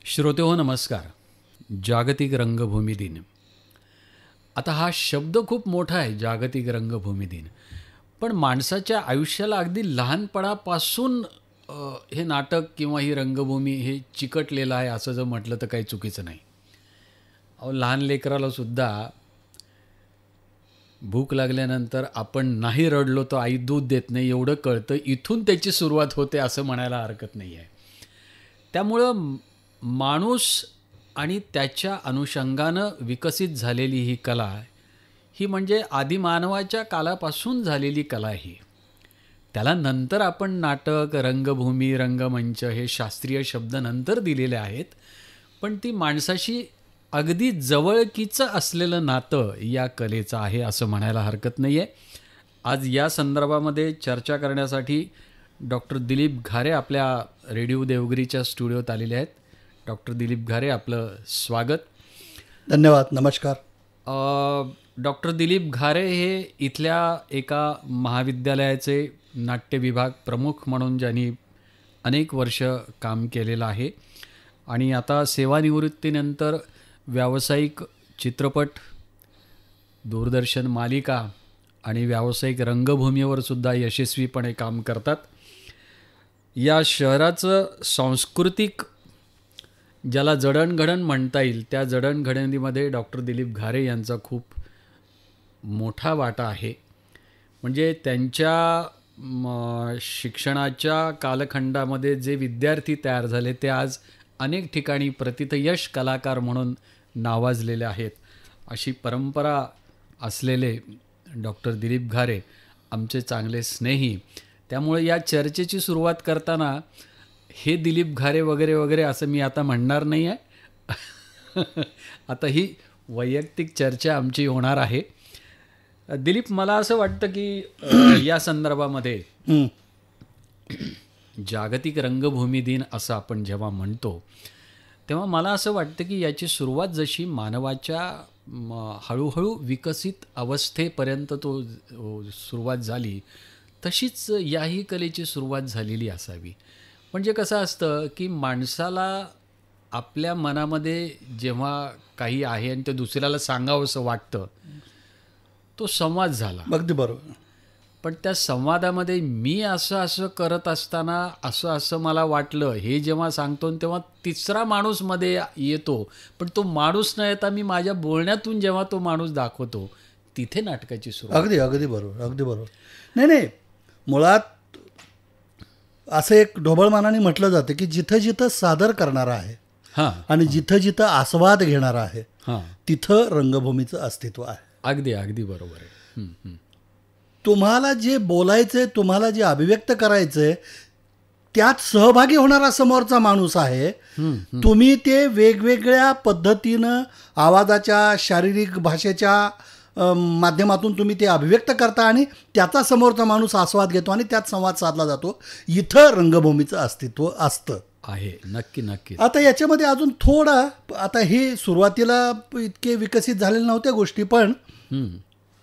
श्रोतेहो नमस्कार. जागतिक रंगभूमी दिन. आता हा शब्द खूप मोठा आहे, जागतिक रंगभूमी दिन. पण माणसाच्या आयुष्याला अगदी लहानपणापासून हे नाटक किंवा ही रंगभूमी हे चिकटलेलं आहे असं जर म्हटलं तर काही चुकीचं नाही. अहो, लहान लेकराला सुद्धा भूक लागल्यानंतर आपण नाही रडलो तर आई दूध देत नाही एवढं कळतं. इथून त्याची सुरुवात होते असं म्हणायला हरकत नाही आहे. त्यामुळं माणूस आणि त्याच्या अनुषंगानं विकसित झालेली ही कला ही म्हणजे आदिमानवाच्या कालापासून झालेली कला ही. त्याला नंतर आपण नाटक, रंगभूमी, रंगमंच हे शास्त्रीय शब्द नंतर दिलेले आहेत. पण ती माणसाशी अगदी जवळकीचं असलेलं नातं या कलेचं आहे असं म्हणायला हरकत नाही आहे. आज या संदर्भामध्ये चर्चा करण्यासाठी डॉक्टर दिलीप घारे आपल्या रेडिओ देवगिरीच्या स्टुडिओत आलेले आहेत. डॉक्टर दिलीप घारे, आपलं स्वागत. धन्यवाद. नमस्कार. डॉक्टर दिलीप घारे हे इथल्या एका महाविद्यालयाचे नाट्य विभाग प्रमुख म्हणून ज्यांनी अनेक वर्ष काम केलेलं आहे आणि आता सेवानिवृत्तीनंतर व्यावसायिक चित्रपट, दूरदर्शन मालिका आणि व्यावसायिक रंगभूमीवर सुद्धा यशस्वीपणे काम करतात. या शहराचं सांस्कृतिक ज्याला जडणघडण म्हणता येईल त्या जडणघडणीमध्ये डॉक्टर दिलीप घारे यांचा खूप मोठा वाटा आहे. म्हणजे त्यांच्या शिक्षणाच्या कालखंडामध्ये जे विद्यार्थी तयार झाले ते आज अनेक ठिकाणी प्रतिथयश कलाकार म्हणून नावाजलेले आहेत. अशी परंपरा असलेले डॉक्टर दिलीप घारे आमचे चांगले स्नेही. त्यामुळे या चर्चेची सुरुवात करताना हे दिलीप घारे वगैरे वगैरे असं मी आता म्हणणार नाही आहे. आता ही वैयक्तिक चर्चा आमची होणार आहे. दिलीप, मला असं वाटतं की या संदर्भामध्ये जागतिक रंगभूमी दिन असं आपण जेव्हा म्हणतो तेव्हा मला असं वाटतं की याची सुरुवात जशी मानवाच्या हळूहळू विकसित अवस्थेपर्यंत तो सुरुवात झाली तशीच याही कलेची सुरुवात झालेली असावी. म्हणजे कसं असतं की माणसाला आपल्या मनामध्ये जेव्हा काही आहे आणि ते दुसऱ्याला सांगावं असं वाटतं, तो संवाद झाला. अगदी बरोबर. पण त्या संवादामध्ये मी असं करत असताना असं मला वाटलं हे जेव्हा सांगतो तेव्हा तिसरा माणूस मध्ये येतो. पण तो माणूस न येता मी माझ्या बोलण्यातून जेव्हा तो माणूस दाखवतो तिथे नाटकाची सुरुवात. अगदी बरोबर, अगदी बरोबर. नाही, मुळात असं एक ढोबळमानाने म्हटलं जातं की जिथं जिथं सादर करणारा आहे आणि जिथं जिथं आस्वाद घेणारा आहे तिथं रंगभूमीचं अस्तित्व आहे. अगदी बरोबर आहे. तुम्हाला जे बोलायचंय, तुम्हाला जे अभिव्यक्त करायचंय त्यात सहभागी होणारा समोरचा माणूस आहे. तुम्ही ते वेगवेगळ्या पद्धतीनं आवाजाच्या, शारीरिक भाषेच्या माध्यमातून तुम्ही ते अभिव्यक्त करता आणि त्याचा समोरचा माणूस आस्वाद घेतो आणि त्यात संवाद साधला जातो. इथं रंगभूमीचं अस्तित्व असतं आहे. नक्की. आता याच्यामध्ये अजून थोडा, आता हे सुरुवातीला इतके विकसित झालेल्या नव्हत्या गोष्टी, पण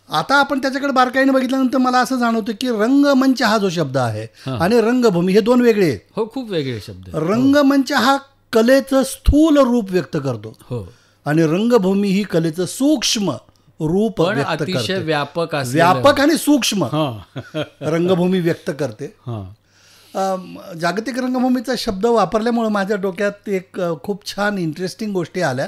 आता आपण त्याच्याकडे बारकाईने बघितल्यानंतर मला असं जाणवतं की रंगमंच हा जो शब्द आहे आणि रंगभूमी हे दोन वेगळे आहेत. हो, खूप वेगळे शब्द. रंगमंच हा कलेचं स्थूल रूप व्यक्त करतो आणि रंगभूमी ही कलेचं सूक्ष्म रूप व्यक्त करते. व्यापक आणि सूक्ष्म रंगभूमी व्यक्त करते. जागतिक रंगभूमीचा शब्द वापरल्यामुळे माझ्या डोक्यात एक खूप छान इंटरेस्टिंग गोष्टी आल्या.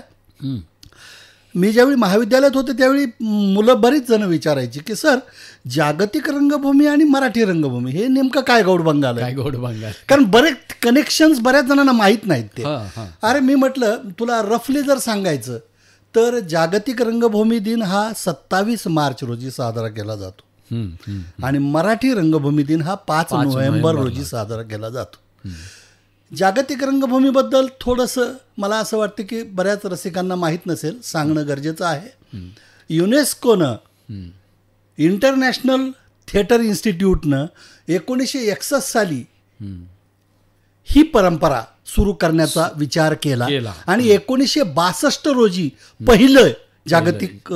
मी ज्यावेळी महाविद्यालयात होते त्यावेळी मुलं बरीच जण विचारायची की सर, जागतिक रंगभूमी आणि मराठी रंगभूमी हे नेमकं काय गौडबंगाल आहे? कारण बरेच कनेक्शन्स बऱ्याच जणांना माहीत नाहीत ते. अरे मी म्हटलं तुला रफली जर सांगायचं तर जागतिक रंगभूमी दिन हा 27 मार्च रोजी साजरा केला जातो आणि मराठी रंगभूमी दिन हा 5 नोव्हेंबर रोजी साजरा केला जातो. जागतिक रंगभूमीबद्दल थोडंसं मला असं वाटतं की बऱ्याच रसिकांना माहीत नसेल, सांगणं गरजेचं आहे. युनेस्कोनं, इंटरनॅशनल थिएटर इन्स्टिट्यूटनं 1961 साली ही परंपरा सुरू करण्याचा विचार केला आणि 1962 रोजी पहिलं जागतिक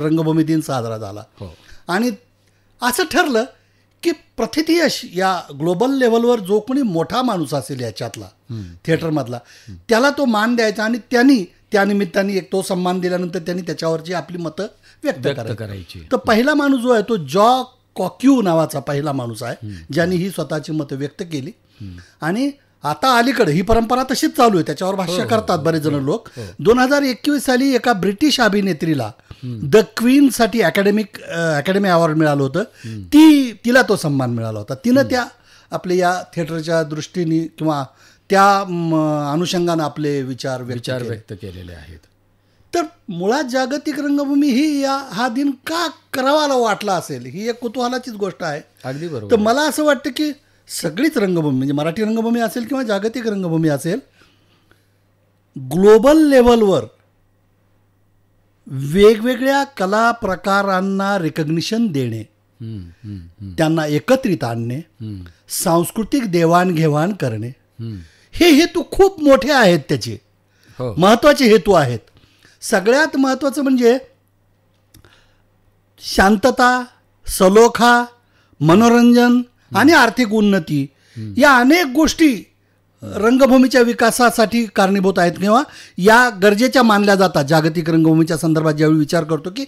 रंगभूमी दिन साजरा झाला. आणि असं ठरलं की प्रथितयश या ग्लोबल लेवलवर जो कोणी मोठा माणूस असेल याच्यातला थिएटरमधला त्याला तो मान द्यायचा आणि त्यांनी त्यानिमित्ताने एक तो सन्मान दिल्यानंतर त्यांनी त्याच्यावरची आपली मतं व्यक्त करायची. तर पहिला माणूस जो आहे तो जॉ कॉक्यू नावाचा पहिला माणूस आहे ज्यांनी ही स्वतःची मतं व्यक्त केली. आणि आता अलीकडे ही परंपरा तशीच चालू आहे, त्याच्यावर भाष्य करतात बरेच जण लोक. 2021 साली एका ब्रिटिश अभिनेत्रीला द क्वीनसाठी अकॅडमी अवॉर्ड मिळालं होतं. तिला तो सन्मान मिळाला होता. तिनं त्या आपल्या या थिएटरच्या दृष्टीने किंवा त्या अनुषंगानं आपले विचार व्यक्त केलेले आहेत. तर मुळात जागतिक रंगभूमी ही हा दिन का करावाला वाटला असेल ही एक कुतूहलाचीच गोष्ट आहे. अगदी बरोबर. तर मला असं वाटतं की सगळीच रंगभूमी म्हणजे मराठी रंगभूमी असेल किंवा जागतिक रंगभूमी असेल, ग्लोबल लेवलवर वेगवेगळ्या कला प्रकारांना रिकग्निशन देणे, त्यांना एकत्रित आणणे, सांस्कृतिक देवाणघेवाण करणे, हे हेतू खूप मोठे आहेत, त्याचे महत्त्वाचे हेतू आहेत. सगळ्यात महत्त्वाचं म्हणजे शांतता, सलोखा, मनोरंजन आणि आर्थिक उन्नती या अनेक गोष्टी रंगभूमीच्या विकासासाठी कारणीभूत आहेत किंवा या गरजेच्या मानल्या जातात. जागतिक रंगभूमीच्या संदर्भात ज्यावेळी विचार करतो की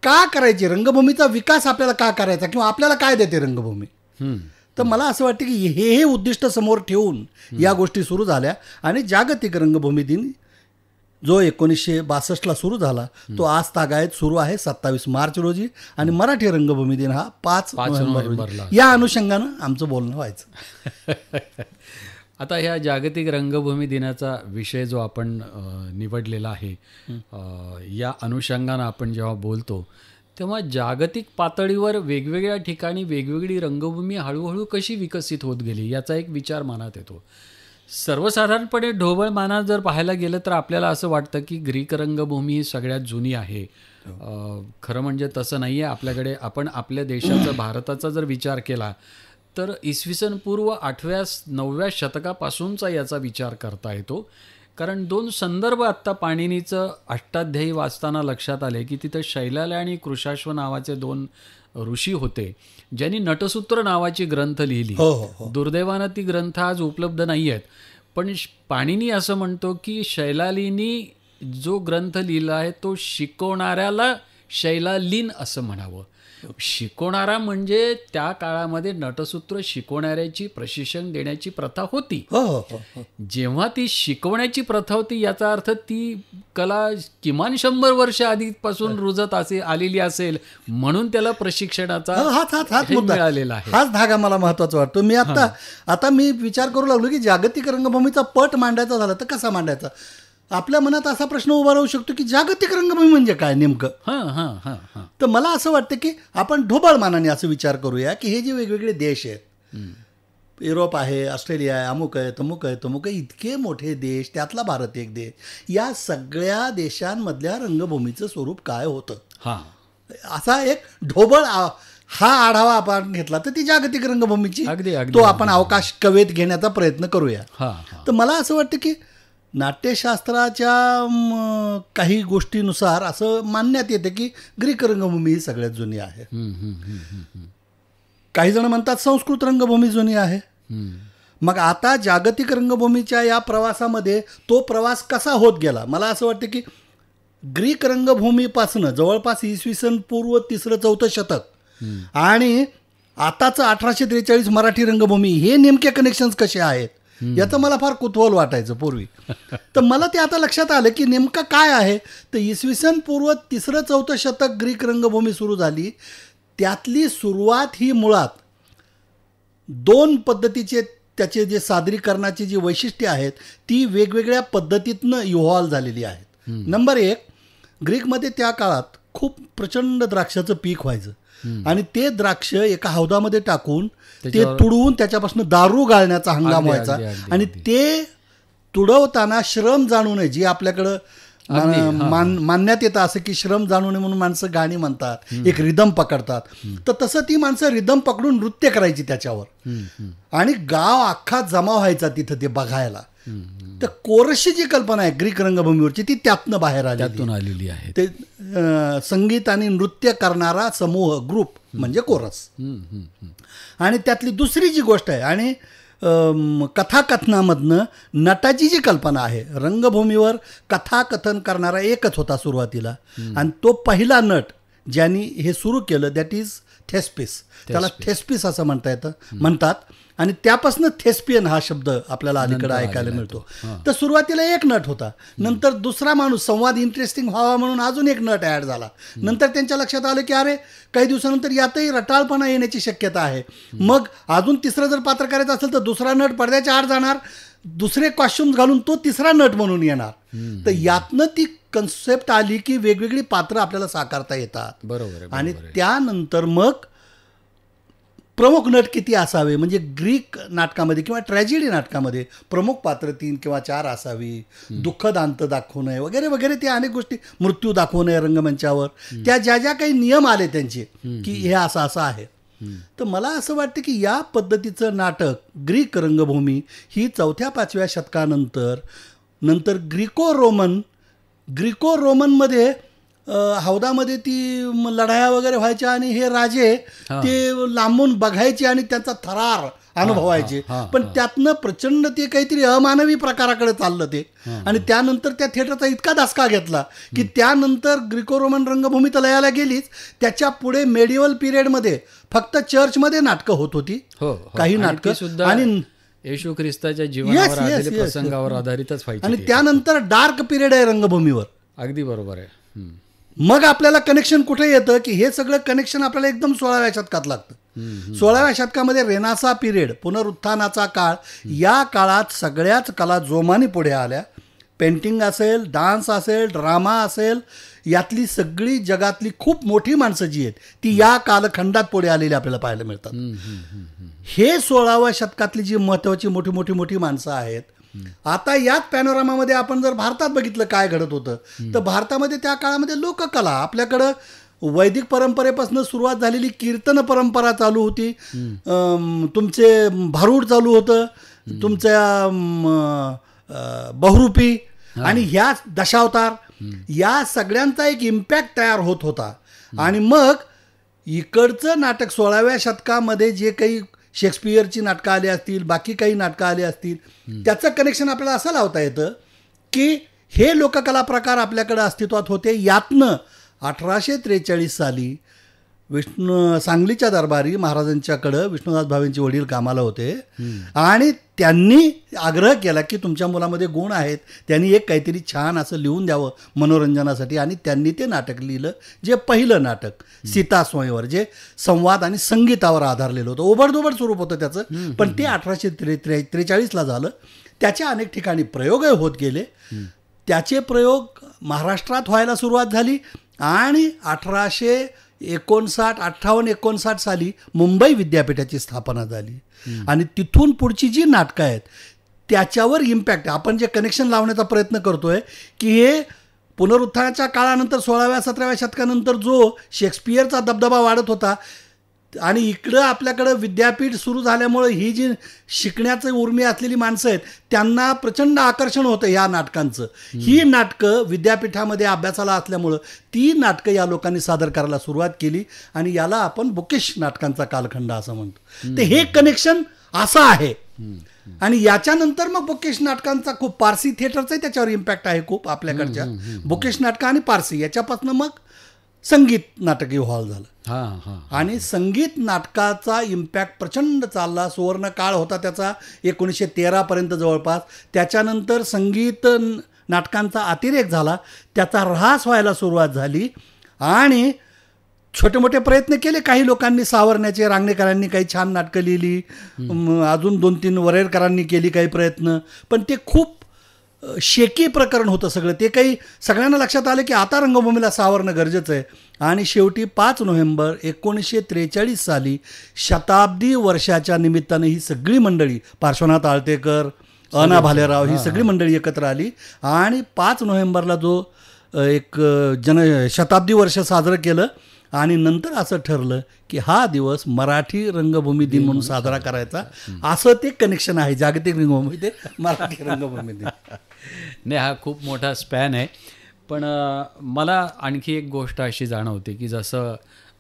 का करायची रंगभूमीचा विकास, आपल्याला का करायचा किंवा आपल्याला काय देते रंगभूमी, तर मला असं वाटतं की हे उद्दिष्ट समोर ठेवून या गोष्टी सुरू झाल्या. आणि जागतिक रंगभूमी दिन जो 1962ला सुरू झाला तो आज तागायत सुरू आहे 27 मार्च रोजी. आणि मराठी रंगभूमी दिन हा 5 नोव्हेंबरला. या अनुषंगानं आमचं बोलणं व्हायचं. आता ह्या जागतिक रंगभूमी दिनाचा विषय जो आपण निवडलेला आहे, या अनुषंगानं आपण जेव्हा बोलतो तेव्हा जागतिक पातळीवर वेगवेगळ्या ठिकाणी वेगवेगळी रंगभूमी हळूहळू कशी विकसित होत गेली याचा एक विचार मनात येतो. सर्वसाधारणपणे ढोबळ मानात जर पाहायला गेलं तर आपल्याला असं वाटतं की ग्रीक रंगभूमी ही सगळ्यात जुनी आहे. खरं म्हणजे तसं नाही आहे. आपल्याकडे आपण आपल्या देशाचा भारताचा जर विचार केला तर इसवी पूर्व 8व्या-9व्या शतकापासूनचा याचा विचार करता येतो. कारण 2 संदर्भ आत्ता पाणिनीचं अष्टाध्यायी वाचताना लक्षात आले की तिथं शैलालय आणि कृशाश्व नावाचे 2 ऋषी होते ज्यांनी नटसूत्र नावाची ग्रंथ लिहिली. दुर्दैवानं ती ग्रंथ आज उपलब्ध नाही आहेत. पण पाणिनी असं म्हणतो की शैलालीनी जो ग्रंथ लिहिला आहे तो शिकवणाऱ्याला शैलालीन असं म्हणावं. शिकवणारा म्हणजे त्या काळामध्ये नटसूत्र शिकवणाऱ्याची प्रशिक्षण देण्याची प्रथा होती. जेव्हा ती शिकवण्याची प्रथा होती याचा अर्थ ती कला किमान 100 वर्ष आधीपासून रुजत आलेली असेल म्हणून त्याला प्रशिक्षणाचा मिळालेला आहे. हाच धागा मला महत्वाचा वाटतो. मी आता मी विचार करू लागलो की जागतिक रंगभूमीचा पट मांडायचा झाला तर कसा मांडायचा. आपल्या मनात असा प्रश्न उभा राहू शकतो की जागतिक रंगभूमी म्हणजे काय नेमकं. तर मला असं वाटतं की आपण ढोबळ मानाने असं विचार करूया की हे जे वेगवेगळे देश आहेत, युरोप आहे, ऑस्ट्रेलिया आहे, अमुक आहे, तमुक आहे, तमुक आहे, इतके मोठे देश, त्यातला भारत एक देश, या सगळ्या देशांमधल्या रंगभूमीचं स्वरूप काय होतं असा एक ढोबळ हा आढावा आपण घेतला तर ती जागतिक रंगभूमीची तो आपण अवकाश कवेत घेण्याचा प्रयत्न करूया. तर मला असं वाटतं की नाट्यशास्त्राच्या काही गोष्टीनुसार असं मानण्यात येते की ग्रीक रंगभूमी ही सगळ्यात जुनी आहे. काही जण म्हणतात संस्कृत रंगभूमी जुनी आहे. मग आता जागतिक रंगभूमीच्या या प्रवासामध्ये तो प्रवास कसा होत गेला. मला असं वाटतं की ग्रीक रंगभूमीपासनं जवळपास इसवी पूर्व 3-4 शतक आणि आताचं 1843 मराठी रंगभूमी हे नेमके कनेक्शन्स कसे आहेत याचं मला फार कुतूहल वाटायचं पूर्वी. तर मला ते आता लक्षात आलं की नेमकं काय आहे. तर इसवी पूर्व 3-4 शतक ग्रीक रंगभूमी सुरू झाली. त्यातली सुरुवात ही मुळात 2 पद्धतीचे त्याचे जे सादरीकरणाची जी वैशिष्ट्ये आहेत ती वेगवेगळ्या पद्धतीतनं इव्हॉल्व झालेली आहेत. नंबर 1, ग्रीकमध्ये त्या काळात खूप प्रचंड द्राक्षाचं पीक व्हायचं आणि ते द्राक्ष एका हौदामध्ये टाकून ते तुडवून त्याच्यापासून दारू गाळण्याचा हंगाम व्हायचा. आणि ते तुडवताना श्रम जाणू नये जी आपल्याकडं मानण्यात येतं असं की श्रम जाणू नये म्हणून माणसं गाणी म्हणतात, एक रिदम पकडतात. तर तसं ती माणसं रिदम पकडून नृत्य करायची त्याच्यावर आणि गाव अख्खा जमा व्हायचा तिथं ते बघायला. तर कोरसची जी कल्पना आहे ग्रीक रंगभूमीवरची ती त्यातून बाहेर आलेली आहे. ते संगीत आणि नृत्य करणारा समूह, ग्रुप म्हणजे कोरस. आणि त्यातली दुसरी जी गोष्ट आहे, आणि कथाकथनामधनं नटाची जी कल्पना आहे, रंगभूमीवर कथाकथन करणारा एकच होता सुरुवातीला, आणि तो पहिला नट ज्यांनी हे सुरू केलं दॅट इज थेस्पिस. त्याला थेस्पिस असं म्हणतात, आणि त्यापासून थेस्पियन हा शब्द आपल्याला अलीकडे ऐकायला मिळतो. तर सुरुवातीला एक नट होता, नंतर दुसरा माणूस, संवाद इंटरेस्टिंग व्हावा म्हणून अजून एक नट ॲड झाला. नंतर त्यांच्या लक्षात आलं की अरे काही दिवसानंतर यातही रटाळपणा येण्याची शक्यता आहे. मग अजून तिसरं जर पात्र करायचं असेल तर दुसरा नट पडद्याच्या आड जाणार, दुसरे कॉस्ट्युम्स घालून तो तिसरा नट म्हणून येणार. तर यातनं ती कन्सेप्ट आली की वेगवेगळी पात्र आपल्याला साकारता येतात. बरोबर. आणि त्यानंतर मग प्रमुख नट किती असावे, म्हणजे ग्रीक नाटकामध्ये किंवा ट्रॅजेडी नाटकामध्ये प्रमुख पात्र 3 किंवा 4 असावी, दुःखद अंत दाखवू नये वगैरे वगैरे, त्या अनेक गोष्टी, मृत्यू दाखवू नये रंगमंचावर, त्या ज्या काही नियम आले त्यांचे की हे असं आहे. तर मला असं वाटतं की या पद्धतीचं नाटक ग्रीक रंगभूमी ही 4-5व्या शतकानंतर ग्रीको रोमनमध्ये हौदामध्ये ती लढाया वगैरे व्हायच्या आणि हे राजे ते लांबून बघायचे आणि त्यांचा थरार अनुभवायचे. पण त्यातनं प्रचंड ते काहीतरी अमानवी प्रकाराकडे चाललं ते. आणि त्यानंतर त्या थिएटरचा इतका धसका घेतला की त्यानंतर ग्रीको रोमन रंगभूमी तर लयाला गेलीच, त्याच्या पुढे मेडिवल पिरियडमध्ये फक्त चर्चमध्ये नाटकं होत होती, काही नाटकं सुद्धा, आणि येशू ख्रिस्ताच्या जीवनावर आधारित, प्रसंगावर आधारितच व्हायची. आणि त्यानंतर डार्क पिरियड आहे रंगभूमीवर. अगदी बरोबर आहे. मग आपल्याला कनेक्शन कुठे येतं की हे सगळं कनेक्शन आपल्याला एकदम 16व्या शतकात लागतं. 16व्या शतकामध्ये रेनासा पिरियड, पुनरुत्थानाचा काळ, या काळात सगळ्याच कला जोमाने पुढे आल्या. पेंटिंग असेल, डान्स असेल, ड्रामा असेल, यातली सगळी जगातली खूप मोठी माणसं जी आहेत ती या कालखंडात पुढे आलेली आपल्याला पाहायला मिळतात. हे 16व्या शतकातली जी महत्त्वाची मोठी माणसं आहेत. आता याच पॅनोरामामध्ये आपण जर भारतात बघितलं काय घडत होतं, तर भारतामध्ये त्या काळामध्ये लोककला, आपल्याकडं वैदिक परंपरेपासून सुरुवात झालेली कीर्तन परंपरा चालू होती, तुमचे भारूड चालू होतं, तुमच्या बहुरूपी, आणि ह्या दशावतार, या सगळ्यांचा एक इम्पॅक्ट तयार होत होता. आणि मग इकडचं नाटक 16व्या शतकामध्ये जे काही शेक्सपियरची नाटकं आली असतील, बाकी काही नाटकं आली असतील, त्याचं कनेक्शन आपल्याला असं लावता येतं की हे लोककला प्रकार आपल्याकडे अस्तित्वात होते. यातनं 1843 साली सांगलीच्या दरबारी महाराजांच्याकडं विष्णुदास भावेंचे वडील कामाला होते, आणि त्यांनी आग्रह केला की तुमच्या मुलामध्ये गुण आहेत, त्यांनी एक काहीतरी छान असं लिहून द्यावं मनोरंजनासाठी. आणि त्यांनी ते नाटक लिहिलं, जे पहिलं नाटक सीता स्वयंवर, जे संवाद आणि संगीतावर आधारलेलं होतं. ओबडधोबड स्वरूप होतं त्याचं, पण ते 1843ला झालं. त्याच्या अनेक ठिकाणी प्रयोगही होत गेले. त्याचे प्रयोग महाराष्ट्रात व्हायला सुरुवात झाली, आणि 1858-59 साली मुंबई विद्यापीठाची स्थापना झाली. आणि तिथून पुढची जी नाटकं आहेत त्याच्यावर इम्पॅक्ट, आपण जे कनेक्शन लावण्याचा प्रयत्न करतोय की हे पुनरुत्थानाच्या काळानंतर 16व्या-17व्या शतकानंतर जो शेक्सपियरचा दबदबा वाढत होता, आणि इकडं आपल्याकडं विद्यापीठ सुरू झाल्यामुळं ही जी शिकण्याचं उर्मी असलेली माणसं आहेत त्यांना प्रचंड आकर्षण होतं ह्या नाटकांचं. ही नाटकं विद्यापीठामध्ये अभ्यासाला असल्यामुळं ती नाटकं या लोकांनी सादर करायला सुरुवात केली, आणि याला आपण बुकिश नाटकांचा कालखंड असं म्हणतो. तर हे कनेक्शन असं आहे. आणि याच्यानंतर मग बुकिश नाटकांचा खूप, पारसी थिएटरचाही त्याच्यावर इम्पॅक्ट आहे खूप आपल्याकडच्या. बुकिश नाटकं आणि पारसी याच्यापासून मग संगीत नाटक इव्हॉल्व झालं. आणि संगीत नाटकाचा इम्पॅक्ट प्रचंड चालला. सुवर्ण काळ होता त्याचा 1913 पर्यंत जवळपास. त्याच्यानंतर संगीत नाटकांचा अतिरेक झाला, त्याचा ऱ्हास व्हायला सुरुवात झाली, आणि छोटे मोठे प्रयत्न केले काही लोकांनी सावरण्याचे. रांगणेकरांनी काही छान नाटकं लिहिली, अजून 2-3 वरेरकरांनी केली काही प्रयत्न, पण ते खूप शेकी प्रकरण होतं सगळं. ते काही सगळ्यांना लक्षात आलं की आता रंगभूमीला सावरणं गरजेचं आहे. आणि शेवटी 5 नोव्हेंबर 1943 साली शताब्दी वर्षाच्या निमित्तानं ही सगळी मंडळी, पार्श्वनाथ आळतेकर, अना भालेराव, ही सगळी मंडळी एकत्र आली, आणि 5 नोव्हेंबरला जो एक शताब्दी वर्ष साजरं केलं. आणि नंतर असं ठरलं की हा दिवस मराठी रंगभूमी दिन म्हणून साजरा करायचा. असं ते कनेक्शन आहे जागतिक रंगभूमी ते मराठी रंगभूमी दिन. नाही, हा खूप मोठा स्पॅन आहे. पण मला आणखी एक गोष्ट अशी जाणवते की जसं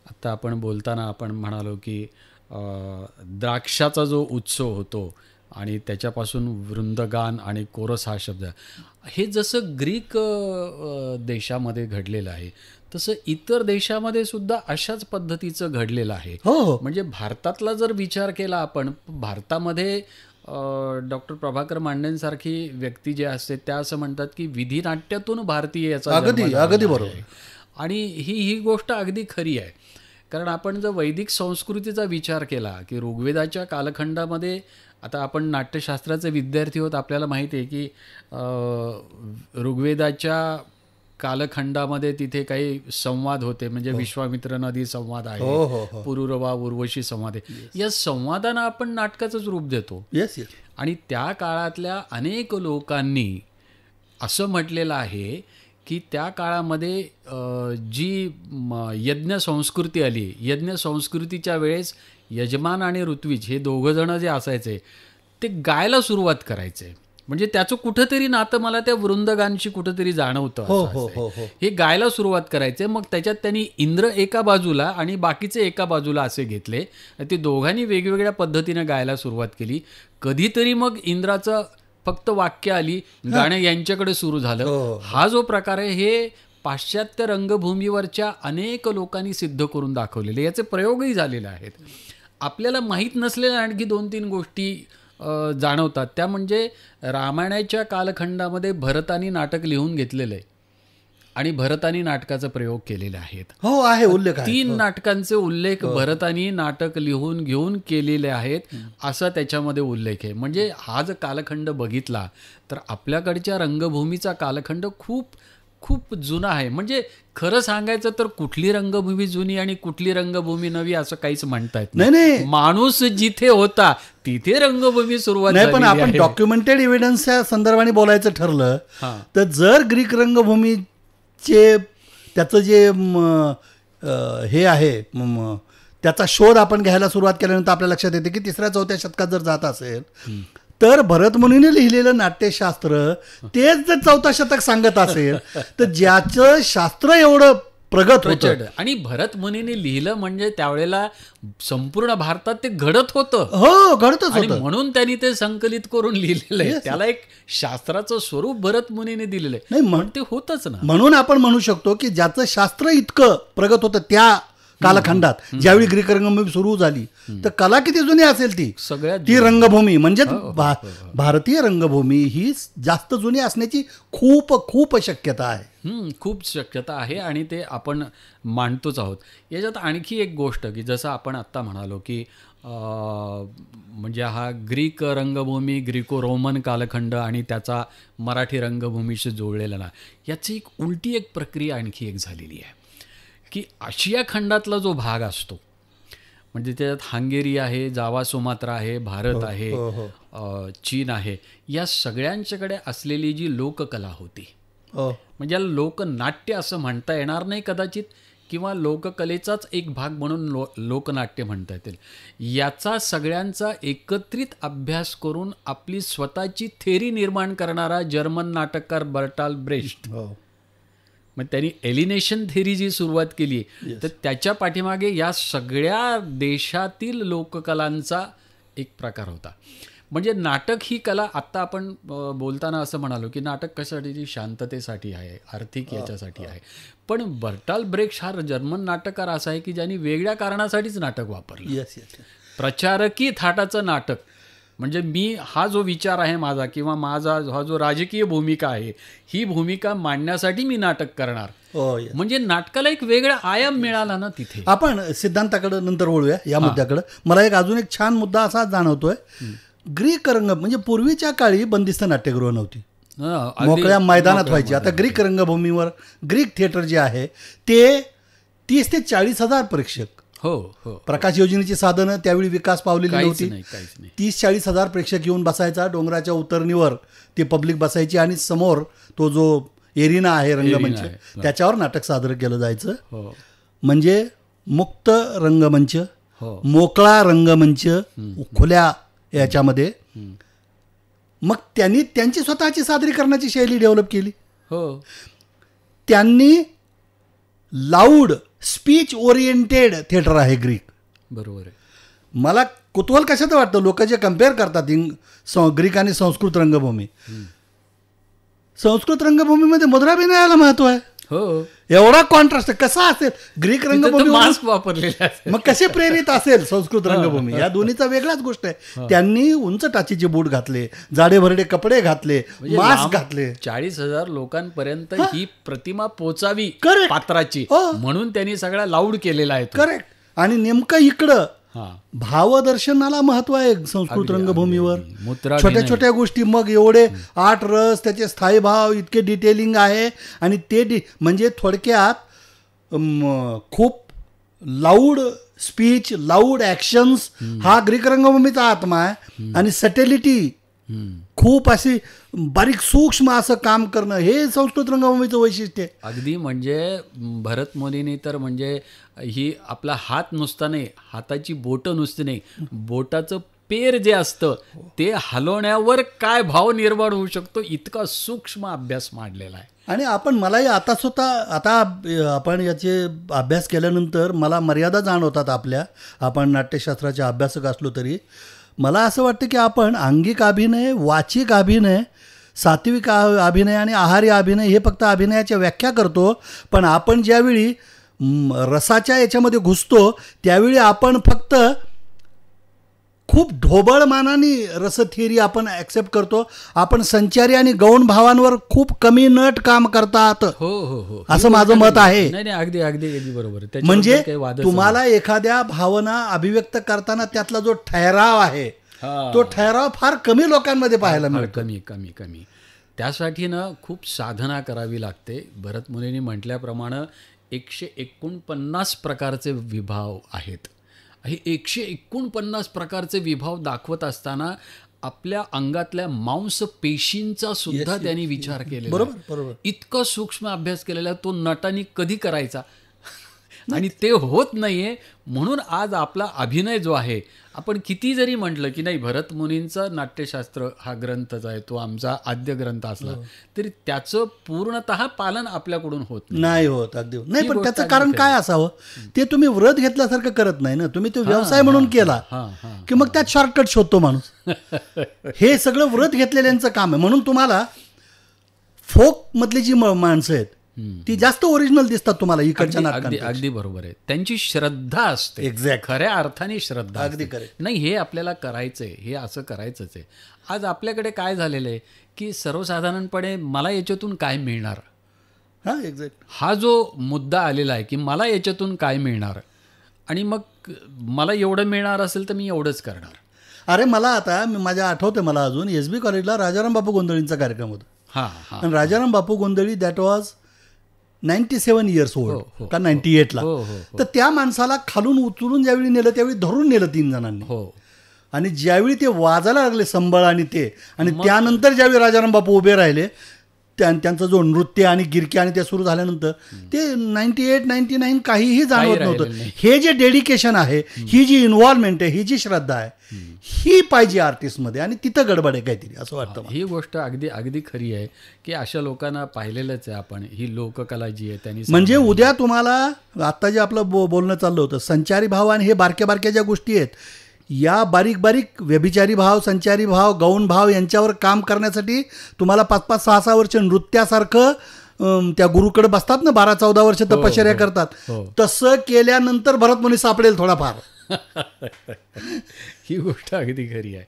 आता आपण बोलताना आपण म्हणालो की द्राक्षाचा जो उत्सव होतो आणि त्याच्यापासून वृंदगान आणि कोरस हा शब्द, हे जसं ग्रीक देशामध्ये घडलेलं आहे तसं इतर देशामध्ये सुद्धा अशाच पद्धतीचं घडलेलं आहे. हो. म्हणजे भारतातला जर विचार केला आपण, भारतामध्ये डॉक्टर प्रभाकर मांडेंसारखी व्यक्ती जे असते त्या असं म्हणतात की विधिनाट्यातून भारतीय याचा अगदी बरोबर. आणि ही गोष्ट अगदी खरी आहे. कारण आपण जर वैदिक संस्कृतीचा विचार केला की ऋग्वेदाच्या कालखंडामध्ये, आता आपण नाट्यशास्त्राचे विद्यार्थी आहोत, आपल्याला माहिती आहे की ऋग्वेदाच्या कालखंडामध्ये तिथे काही संवाद होते, म्हणजे विश्वामित्र नदी संवाद आहे, पुरुरवा उर्वशी संवाद आहे. या संवादांना आपण नाटकाचंच रूप देतो. आणि त्या काळातल्या अनेक लोकांनी असं म्हटलेलं आहे की त्या काळामध्ये जी यज्ञ संस्कृती आली, यज्ञ संस्कृतीच्या वेळेस यजमान आणि ऋत्विज हे दोघंजणं जे असायचे ते गायला सुरुवात करायचे. म्हणजे त्याचं कुठंतरी नातं मला त्या वृंदगानशी कुठंतरी जाणवतं. हे गायला सुरुवात करायचे. मग त्याच्यात त्यांनी इंद्र एका बाजूला आणि बाकीचे एका बाजूला असे घेतले. ते दोघांनी वेगवेगळ्या पद्धतीने गायला सुरुवात केली. कधीतरी मग इंद्राचं फक्त वाक्य आली, गाणं यांच्याकडे सुरू झालं. हा जो प्रकार आहे हे पाश्चात्य रंगभूमीवरच्या अनेक लोकांनी सिद्ध करून दाखवलेले, याचे प्रयोगही झालेले आहेत. आपल्याला माहीत नसलेल्या आणखी 2-3 गोष्टी जाणवतात. त्या म्हणजे रामायणाच्या कालखंडामध्ये भरतानी नाटक लिहून घेतलेलं आहे आणि भरतानी नाटकाचा प्रयोग केलेले आहेत. हो, आहे उल्लेख. 3 नाटकांचे उल्लेख भरतानी नाटक लिहून घेऊन केलेले आहेत असा त्याच्यामध्ये उल्लेख आहे. म्हणजे हा जर कालखंड बघितला तर आपल्याकडच्या रंगभूमीचा कालखंड खूप खूप जुना आहे. म्हणजे खरं सांगायचं तर कुठली रंगभूमी जुनी आणि कुठली रंगभूमी नवी असं काहीच म्हणता येत नाही. माणूस जिथे होता तिथे रंगभूमी सुरुवात नाही. पण आपण डॉक्युमेंटेड एव्हिडन्सच्या संदर्भाने बोलायचं ठरलं तर जर ग्रीक रंगभूमीचे त्याचं जे हे आहे त्याचा शोध आपण घ्यायला सुरुवात केल्यानंतर आपल्या लक्षात येते की 3ऱ्या-4थ्या शतकात जर जात असेल तर भरतमुनीने लिहिलेलं नाट्यशास्त्र तेच जर 4थं शतक सांगत असेल तर ज्याचं शास्त्र एवढं प्रगत होतं आणि भरतमुनीने लिहिलं म्हणजे त्यावेळेला संपूर्ण भारतात ते घडत होतं. हो, घडतच होतं. म्हणून त्यांनी ते संकलित करून लिहिलेलं आहे. त्याला एक शास्त्राचं स्वरूप भरतमुनीने दिलेलं आहे. नाही, ते होतच ना. म्हणून आपण म्हणू शकतो की ज्याचं शास्त्र इतकं प्रगत होतं त्या कालखंडात, ज्यावेळी ग्रीक रंगभूमी सुरू झाली तर कला किती जुनी असेल ती रंगभूमी म्हणजे भारतीय रंगभूमी ही जास्त जुनी असण्याची खूप खूप शक्यता आहे. खूप शक्यता आहे आणि ते आपण मानतोच आहोत. याच्यात आणखी एक गोष्ट की जसं आपण आत्ता म्हणालो की म्हणजे हा ग्रीक रंगभूमी, ग्रीको रोमन कालखंड आणि त्याचा मराठी रंगभूमीशी जोडलेला ना, याची एक उलटी एक प्रक्रिया आणखी एक झालेली आहे की आशिया खंडातला जो भाग असतो म्हणजे त्याच्यात हंगेरी आहे, जावा सुमात्रा आहे, भारत आहे, चीन आहे, या सगळ्यांच्याकडे असलेली जी लोककला होती, म्हणजे याला लोकनाट्य असं म्हणता येणार नाही कदाचित, किंवा लोककलेचाच एक भाग म्हणून लोकनाट्य म्हणता येतील. याचा सगळ्यांचा एकत्रित अभ्यास करून आपली स्वतःची थेरी निर्माण करणारा जर्मन नाटककार बर्टॉल्ट ब्रेख्ट, मग त्यांनी एलिनेशन थेरी जी सुरुवात केली तर त्याच्या पाठीमागे या सगळ्या देशातील लोककलांचा एक प्रकार होता. म्हणजे नाटक ही कला, आत्ता आपण बोलताना असं म्हणालो की नाटक कशासाठी, शांततेसाठी आहे, आर्थिक याच्यासाठी आहे, पण बर्टॉल्ट ब्रेख्ट हा जर्मन नाटककार असा आहे की ज्यांनी वेगळ्या कारणासाठीच नाटक वापरलं. प्रचारकी थाटाचं नाटक, म्हणजे मी हा जो विचार आहे माझा किंवा माझा हा जो राजकीय भूमिका आहे ही भूमिका मांडण्यासाठी मी नाटक करणार, म्हणजे नाटकाला एक वेगळा आयाम मिळाला ना तिथे. आपण सिद्धांताकडे नंतर वळूया या मुद्द्याकडे. मला एक अजून एक छान मुद्दा असा जाणवतोय, ग्रीक रंग म्हणजे पूर्वीच्या काळी बंदिस्त नाट्यगृह नव्हती, मोकळ्या मैदानात व्हायची. आता ग्रीक रंगभूमीवर ग्रीक थिएटर जे आहे ते 30,000 ते 40,000 प्रेक्षक, प्रकाश योजनेची साधनं त्यावेळी विकास पावलेली नव्हती. 30,000-40,000 प्रेक्षक येऊन बसायचा. डोंगराच्या उतरणीवर ती पब्लिक बसायची आणि समोर तो जो एरिना आहे रंगमंच त्याच्यावर नाटक सादर केलं जायचं. म्हणजे मुक्त रंगमंच, मोकळा रंगमंच, खुल्या याच्यामध्ये. मग त्यांनी त्यांची स्वतःची सादरीकरणाची शैली डेव्हलप केली. त्यांनी लाऊड स्पीच ओरिएंटेड थिएटर आहे ग्रीक. बरोबर आहे. मला कुतूहल कशाचं वाटतं, लोक जे कम्पेअर करतात ग्रीक आणि संस्कृत रंगभूमी. संस्कृत रंगभूमीमध्ये मुद्राभिनयाला महत्व आहे. हो, एवढा कॉन्ट्रास्ट कसा असेल ग्रीक रंगभूमी, मास्क वापरलेला आहे. मग कसे प्रेरित असेल संस्कृत रंगभूमी. या दोन्हीचा वेगळाच गोष्ट आहे. त्यांनी उंच टाचीचे बूट घातले, जाडे भरडे कपडे घातले, मास्क घातले. 40,000 लोकांपर्यंत ही प्रतिमा पोचावी Correct. पात्राची, म्हणून त्यांनी सगळा लाऊड केलेला आहे तो. करेक्ट. आणि नेमकं इकडं हा, भावदर्शनाला महत्व आहे संस्कृत अगदी, रंगभूमीवर. मुद्रा छोट्या छोट्या गोष्टी, मग एवढे 8 रस, त्याचे स्थायी भाव, इतके डिटेलिंग आहे. आणि ते म्हणजे थोडक्यात खूप लाऊड स्पीच, लाऊड ॲक्शन्स हा ग्रीक रंगभूमीचा आत्मा आहे. आणि सटेलिटी, खूप अशी बारीक सूक्ष्म असं काम करणं, हे संस्कृत रंगभूमीचं वैशिष्ट्य आहे. अगदी म्हणजे भरत मुनीने तर म्हणजे ही आपला हात नुसता नाही, हाताची बोटं नुसती नाही, बोटाचं पेर जे असतं ते हलवण्यावर काय भाव निर्माण होऊ शकतो, इतका सूक्ष्म अभ्यास मांडलेला आहे. आणि मलाही आता आपण याचे अभ्यास केल्यानंतर मला मर्यादा जाणवतात आपल्या. आपण नाट्यशास्त्राचे अभ्यासक असलो तरी मला असं वाटतं की आपण अंगिक अभिनय, वाचिक अभिनय, सात्विक अभिनय आणि आहारी अभिनय हे फक्त अभिनयाच्या व्याख्या करतो. पण आपण ज्यावेळी रसाच्या याच्यामध्ये घुसतो त्यावेळी आपण फक्त खूप ढोबळ मानाने रस थिअरी आपण ॲक्सेप्ट करतो. आपण संचारी आणि गौण भावांवर खूप कमी नट काम करतात. हो हो हो, असं माझं मत आहे. नाही नाही, अगदी अगदी अगदी बरोबर. म्हणजे तुम्हाला एखाद्या भावना अभिव्यक्त करताना त्यातला जो ठहराव आहे तो ठहराव फार कमी लोकांमध्ये पाहायला मिळतो. कमी कमी कमी. त्यासाठी ना खूप साधना करावी लागते. भरत मुनींनी म्हटल्याप्रमाणे 149 प्रकारचे विभाव आहेत. हे 149 प्रकारचे विभाव दाखवत असताना आपल्या अंगातल्या मांसपेशींचा सुद्धा त्यांनी विचार केलेला. बरोबर बरोबर. इतका सूक्ष्म अभ्यास केलेला तो नटांनी कधी करायचा आणि ते होत नाहीये. म्हणून आज आपला अभिनय जो आहे, आपण किती जरी म्हटलं की नाही भरत मुनींचा नाट्यशास्त्र हा ग्रंथच आहे, तो आमचा आद्य ग्रंथ असला तरी त्याचं पूर्णतः पालन आपल्याकडून होत नाही होत. अगदी नाही. पण त्याचं कारण काय असावं, ते तुम्ही व्रत घेतल्यासारखं करत नाही ना. तुम्ही तो व्यवसाय म्हणून केला की मग त्यात शॉर्टकट शोधतो माणूस. हे सगळं व्रत घेतलेल्यांचं काम आहे. म्हणून तुम्हाला फोक मधली जी माणसं आहेत ती जास्त ओरिजिनल दिसतात तुम्हाला इकडच्या नाटकांपेक्षा. अगदी बरोबर आहे. त्यांची श्रद्धा असते. एक्झॅक्ट. खऱ्या अर्थाने श्रद्धा. अगदी खरे. नाही, हे आपल्याला करायचंय, हे असं करायचंच आहे. आज आपल्याकडे काय झालेलं आहे की सर्वसाधारणपणे मला याच्यातून काय मिळणार, हां एक्झॅक्ट, हा जो मुद्दा आलेला आहे की मला याच्यातून काय मिळणार आणि मग मला एवढं मिळणार असेल तर मी एवढंच करणार. अरे माझ्या आठवतं मला अजून SB कॉलेजला राजाराम बापू गोंधळींचा कार्यक्रम होता. हां. आणि राजाराम बापू गोंधळी दॅट वॉज 97 years ओल्ड का 98ला. तर त्या माणसाला खालून उचलून ज्यावेळी नेलं त्यावेळी धरून नेलं 3 जणांनी. आणि ज्यावेळी ते वाजायला लागले संबळ आणि त्यानंतर ज्यावेळी राजाराम बापू उभे राहिले, त्यांचा जो नृत्य आणि गिरकी आणि ते सुरू झाल्यानंतर ते 98, 99 काहीही जाणवत नव्हतं. हे जे डेडिकेशन आहे, ही जी इन्व्हॉल्वमेंट आहे, ही जी श्रद्धा आहे, ही पाहिजे आर्टिस्टमध्ये. आणि तिथं गडबड आहे काहीतरी असं वाटतं. ही गोष्ट अगदी अगदी खरी आहे की अशा लोकांना पाहिलेलंच आहे आपण. ही लोककला जी आहे त्यांनी म्हणजे उद्या तुम्हाला आता जे आपलं बोलणं चाललं होतं संचारी भाव आणि हे बारक्या बारक्या ज्या गोष्टी आहेत, या बारीक बारीक व्यभिचारी भाव, संचारी भाव, गौण भाव यांच्यावर काम करण्यासाठी तुम्हाला 5-5, 6-6 वर्ष नृत्यासारखं त्या गुरुकडे बसतात ना, 12-14 वर्ष तपश्चर्या करतात, तसं केल्यानंतर भरत मुनी सापडेल थोडाफार. ही गोष्ट अगदी खरी आहे.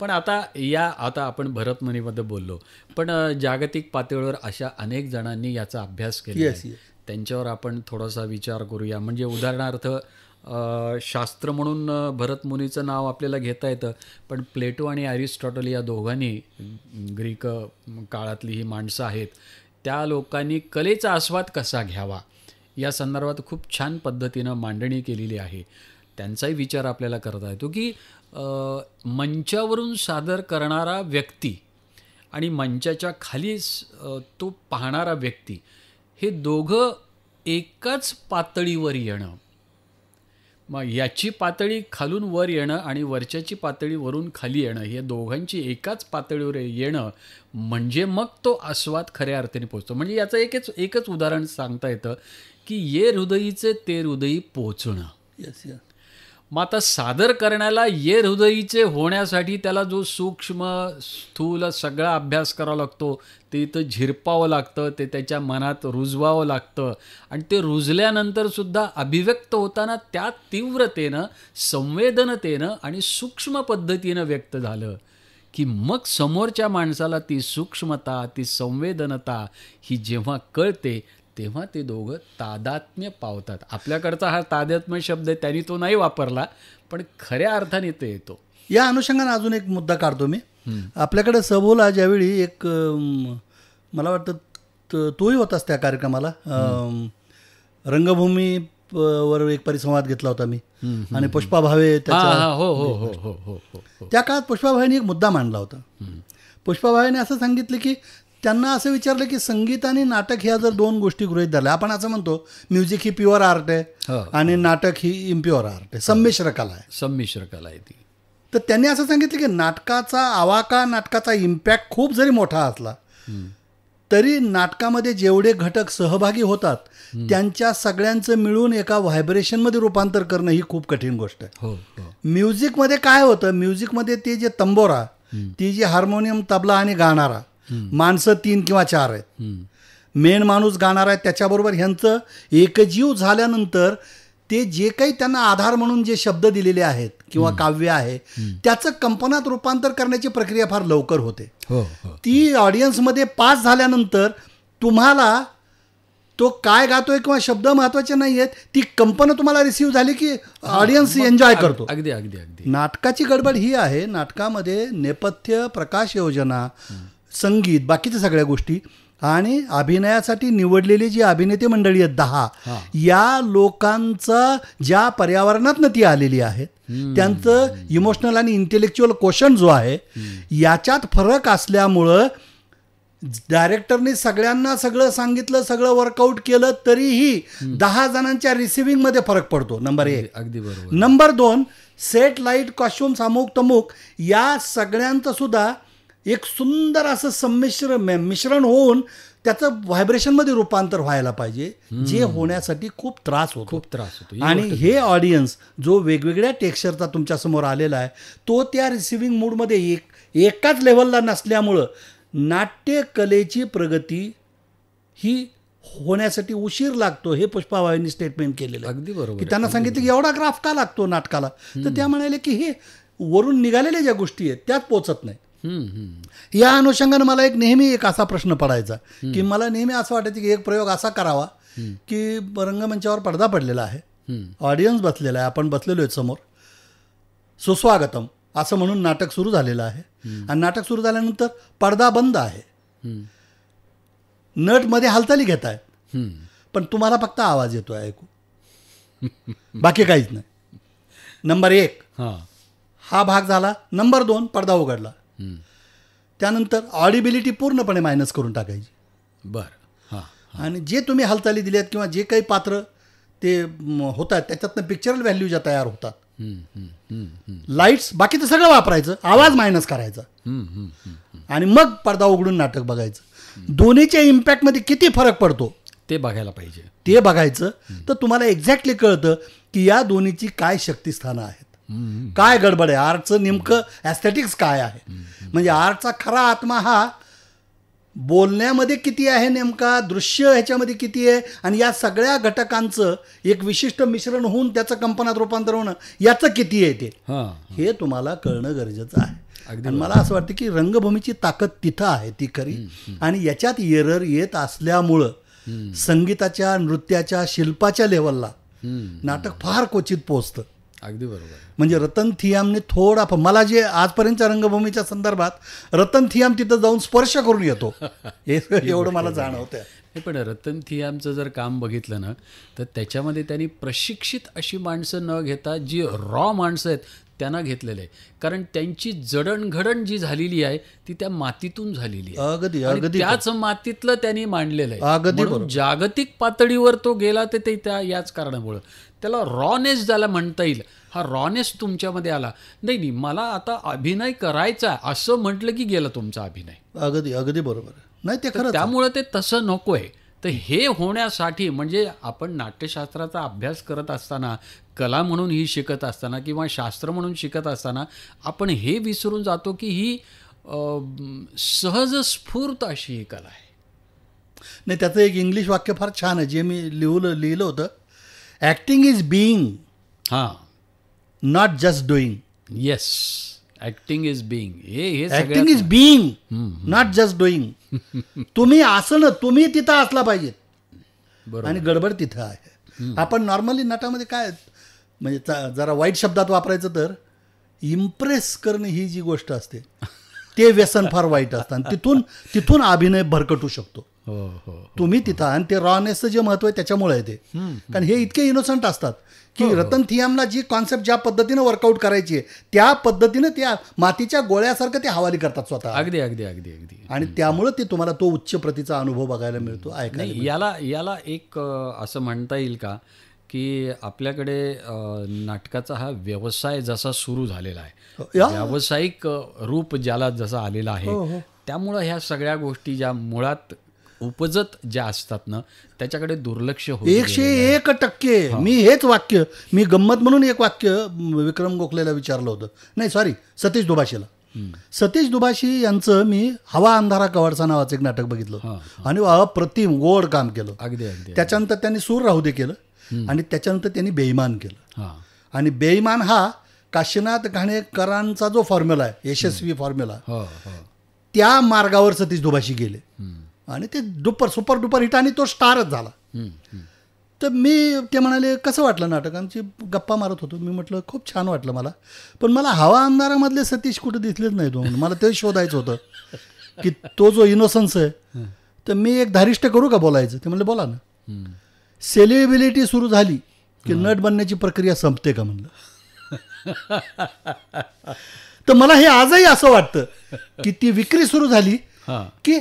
पण आता आपण भरत मुनीबद्दल बोललो, पण जागतिक पातळीवर अशा अनेक जणांनी याचा अभ्यास केला आहे. त्यांच्यावर आपण थोडासा विचार करूया. म्हणजे उदाहरणार्थ शास्त्र म्हणून भरत मुनीचं नाव आपल्याला घेता येतं, पण प्लेटो आणि अरिस्टॉटल या दोघांनी, ग्रीक काळातली ही माणसं आहेत, त्या लोकांनी कलेचा आस्वाद कसा घ्यावा या संदर्भात खूप छान पद्धतीनं मांडणी केलेली आहे. त्यांचाही विचार आपल्याला करता येतो की मंचावरून सादर करणारा व्यक्ती आणि मंचाच्या खाली तो पाहणारा व्यक्ती, हे दोघं एकाच पातळीवर येणं, मग याची पातळी खालून वर येणं आणि वरच्याची पातळी वरून खाली येणं, हे दोघांची एकाच पातळीवर येणं म्हणजे मग तो आस्वाद खऱ्या अर्थाने पोचतो. म्हणजे याचं एकच उदाहरण सांगता येतं की ये हृदयीचे ते हृदयी पोचणं. Yes yes. मग आता सादर करण्याला ये हृदयीचे होण्यासाठी त्याला जो सूक्ष्म स्थूल सगळा अभ्यास करावा लागतो, ते इथं झिरपावं लागतं, ते त्याच्या मनात रुजवावं लागतं आणि ते रुजल्यानंतर सुद्धा अभिव्यक्त होताना त्या तीव्रतेनं, संवेदनतेनं आणि सूक्ष्म पद्धतीनं व्यक्त झालं की मग समोरच्या माणसाला ती सूक्ष्मता, ती संवेदनता ही जेव्हा कळते तेव्हा ते दोघं तादात्म्य पावतात. आपल्याकडचा हा तादात्म्य शब्द आहे, त्यांनी तो नाही वापरला, पण खऱ्या अर्थाने ते येतो. या अनुषंगाने अजून एक मुद्दा काढतो मी. आपल्याकडे सबोला ज्यावेळी एक मला वाटतं तोही होतास त्या कार्यक्रमाला, रंगभूमी वर एक परिसंवाद घेतला होता मी आणि पुष्पा भावे त्या काळात पुष्पा भावेने एक मुद्दा मांडला होता. पुष्पा भावेने असं सांगितलं की त्यांना असं विचारलं की संगीत आणि नाटक ह्या जर दोन गोष्टी गृहीत धरल्या, आपण असं म्हणतो म्युझिक ही प्युअर आर्ट आहे आणि नाटक ही इम्प्युअर आर्ट आहे, संमिश्र कला आहे. संमिश्र कला आहे ती. तर त्यांनी असं सांगितलं की नाटकाचा आवाका, नाटकाचा इम्पॅक्ट खूप जरी मोठा असला तरी नाटकामध्ये जेवढे घटक सहभागी होतात त्यांच्या सगळ्यांचं मिळून एका व्हायब्रेशनमध्ये रूपांतर करणं ही खूप कठीण गोष्ट आहे. म्युझिकमध्ये काय होतं, म्युझिकमध्ये ते जे तंबोरा, ती जी हार्मोनियम, तबला आणि गाणारा, माणसं 3 किंवा 4 आहेत. मेन माणूस गाणारा आहे, त्याच्याबरोबर ह्यांचं एकजीव झाल्यानंतर ते जे काही त्यांना आधार म्हणून जे शब्द दिलेले आहेत किंवा काव्य आहे त्याचं कंपनात रूपांतर करण्याची प्रक्रिया फार लवकर होते. ती ऑडियन्समध्ये पास झाल्यानंतर तुम्हाला तो काय गातोय किंवा शब्द महत्वाचे नाही आहेत, ती कंपनं तुम्हाला रिसीव्ह झाली की ऑडियन्स एन्जॉय करतो. अगदी अगदी अगदी. नाटकाची गडबड ही आहे, नाटकामध्ये नेपथ्य, प्रकाश योजना, संगीत, बाकीच्या सगळ्या गोष्टी आणि अभिनयासाठी निवडलेली जी अभिनेते मंडळी आहेत 10, या लोकांचं ज्या पर्यावरणातनं ती आलेली आहेत त्यांचं इमोशनल आणि इंटेलेक्च्युअल क्वोशंट जो आहे याच्यात फरक असल्यामुळं डायरेक्टरने सगळ्यांना सगळं सांगितलं, सगळं वर्कआउट केलं तरीही 10 जणांच्या रिसिव्हिंगमध्ये फरक पडतो. नंबर 1. अगदी बरोबर. नंबर 2, सेट, लाईट, कॉस्ट्युम, अमुक तमुक या सगळ्यांचं सुद्धा एक सुंदर असं मिश्रण होऊन त्याचं व्हायब्रेशनमध्ये रूपांतर व्हायला पाहिजे, जे होण्यासाठी खूप त्रास होतो. आणि हे ऑडियन्स जो वेगवेगळ्या टेक्स्चरचा तुमच्यासमोर आलेला आहे तो त्या रिसिव्हिंग मूडमध्ये एकाच लेव्हलला नसल्यामुळं नाट्यकलेची प्रगती ही होण्यासाठी उशीर लागतो. हे पुष्पा भावेंनी स्टेटमेंट केलेलं. अगदी बरोबर. की त्यांना सांगितलं की एवढा ग्राफ का लागतो नाटकाला, तर त्या म्हणाले की हे वरून निघालेल्या ज्या गोष्टी आहेत त्यात पोचत नाही. या अनुषंगाने मला नेहमी एक असा प्रश्न पडायचा की मला नेहमी असं वाटायचं की एक प्रयोग असा करावा की रंगमंचावर पडदा पडलेला आहे, ऑडियन्स बसलेला आहे, आपण बसलेलो आहेत समोर, सुस्वागतम असं म्हणून नाटक सुरू झालेलं आहे आणि नाटक सुरू झाल्यानंतर पडदा बंद आहे, नट मध्ये हालचाली घेत आहेत, पण तुम्हाला फक्त आवाज येतोय ऐकू, बाकी काहीच नाही. नंबर 1 हा भाग झाला. नंबर 2 पडदा उघडला. त्यानंतर ऑडिबिलिटी पूर्णपणे मायनस करून टाकायची. बरं. आणि जे तुम्ही हालचाली दिल्यात किंवा जे काही पात्र ते होतात त्याच्यातनं पिक्चरल व्हॅल्यू ज्या तयार होतात, लाईट्स, बाकी तर सगळं वापरायचं, आवाज मायनस करायचा आणि मग पडदा उघडून नाटक बघायचं. दोन्हीच्या इम्पॅक्टमध्ये किती फरक पडतो ते बघायला पाहिजे. ते बघायचं तर तुम्हाला एक्झॅक्टली कळतं की या दोन्हीची काय शक्तिस्थानं आहेत, काय गडबड आहे, आर्टचं नेमकं ॲस्थेटिक्स काय आहे. म्हणजे आर्टचा खरा आत्मा हा बोलण्यामध्ये किती आहे, नेमका दृश्य ह्याच्यामध्ये किती आहे आणि या सगळ्या घटकांचं एक विशिष्ट मिश्रण होऊन त्याचं कंपनात रूपांतर होणं याचं किती आहे ते, हे तुम्हाला कळणं गरजेचं आहे. आणि मला असं वाटतं की रंगभूमीची ताकद तिथं आहे ती खरी. आणि याच्यात एरर येत असल्यामुळं संगीताच्या, नृत्याच्या, शिल्पाच्या लेवलला नाटक फार क्वचित पोचतं. अगदी बरोबर. म्हणजे रतन थियामने थोडा, मला जे आजपर्यंतच्या रंगभूमीच्या संदर्भात रतन थियाम तिथं जाऊन स्पर्श करून येतो हे एवढं मला जाणवतं. पण रतन थियामचं जर काम बघितलं ना तर त्याच्यामध्ये त्यांनी प्रशिक्षित अशी माणसं न घेता जी रॉ माणसं आहेत त्यांना घेतलेलं आहे. कारण त्यांची जडणघडण जी झालेली आहे ती त्या मातीतून झालेली आहे. अगदी अगदी. त्याच मातीतलं त्यांनी मांडलेलं आहे. अगदी. जागतिक पातळीवर तो गेला ते त्या याच कारणामुळं त्याला रॉनेस ज्याला म्हणता येईल, हा रॉनेस तुमच्यामध्ये आला. नाही मला आता अभिनय करायचा असं म्हटलं की गेला तुमचा अभिनय. अगदी बरोबर. नाही ते खरं, त्यामुळं ते तसं नको आहे. तर हे होण्यासाठी म्हणजे आपण नाट्यशास्त्राचा अभ्यास करत असताना, कला म्हणून ही शिकत असताना किंवा शास्त्र म्हणून शिकत असताना आपण हे विसरून जातो की ही सहज स्फूर्त अशी ही कला आहे. नाही, त्याचं एक इंग्लिश वाक्य फार छान आहे जे मी लिहिलं होतं. ॲक्टिंग इज बिईंग, हां, not just doing. Yes, acting is being. हे acting is being, not just doing. तुम्ही असणं, तुम्ही तिथं असला पाहिजे. बरोबर. आणि गडबड तिथं आहे. आपण नॉर्मली नटामध्ये काय म्हणजे जरा वाईट शब्दात वापरायचं तर इम्प्रेस करणं ही जी गोष्ट असते ते व्यसन फार वाईट असतं आणि तिथून अभिनय भरकटू शकतो. हो. तुम्ही तिथं, आणि ते रॉनेसचं जे महत्व आहे त्याच्यामुळे आहे ते. कारण हे इतके इनोसंट असतात की रतन थियामला जी कॉन्सेप्ट ज्या पद्धतीनं वर्कआउट करायची आहे त्या पद्धतीनं त्या मातीच्या गोळ्यासारखं ते हवाली करतात स्वतः. अगदी अगदी अगदी अगदी. आणि त्यामुळं ते तुम्हाला तो उच्च प्रतीचा अनुभव बघायला मिळतो, ऐकायला नाही, याला एक असं म्हणता येईल का की आपल्याकडे नाटकाचा हा व्यवसाय जसा सुरू झालेला आहे, व्यावसायिक रूप ज्याला जसं आलेलं आहे, त्यामुळं ह्या सगळ्या गोष्टी ज्या मुळात उपजत ज्या असतात ना त्याच्याकडे दुर्लक्ष होत 101%. मी हेच वाक्य, मी गंमत म्हणून एक वाक्य विक्रम गोखलेला विचारलं होतं, नाही सॉरी सतीश दुभाषीला. सतीश दुभाषी यांचं मी हवा अंधारा कवडसा नावाचं एक नाटक बघितलं आणि अप्रतिम गोड काम केलं. अगदी अगदी. त्याच्यानंतर त्यांनी सूर राहू दे केलं आणि त्याच्यानंतर त्यांनी बेईमान केलं. आणि बेईमान हा काशीनाथ घाणेकरांचा जो फॉर्म्युला आहे, यशस्वी फॉर्म्युला, त्या मार्गावर सतीश दुभाषी गेले आणि ते सुपर डुपर हिट आणि तो स्टारच झाला. तर ते म्हणाले कसं वाटलं नाटक, आमची गप्पा मारत होतो. मी म्हटलं खूप छान वाटलं मला, पण मला हवा अंधारामधले सतीश कुठं दिसलेच नाही तो, मला ते शोधायचं होतं की तो जो इनोसन्स आहे. तर मी एक धारिष्ट करू का बोलायचं, ते म्हणलं बोला ना. सेलिब्रिटी सुरू झाली की नट बनण्याची प्रक्रिया संपते का म्हणलं. तर मला हे आजही असं वाटतं की ती विक्री सुरू झाली की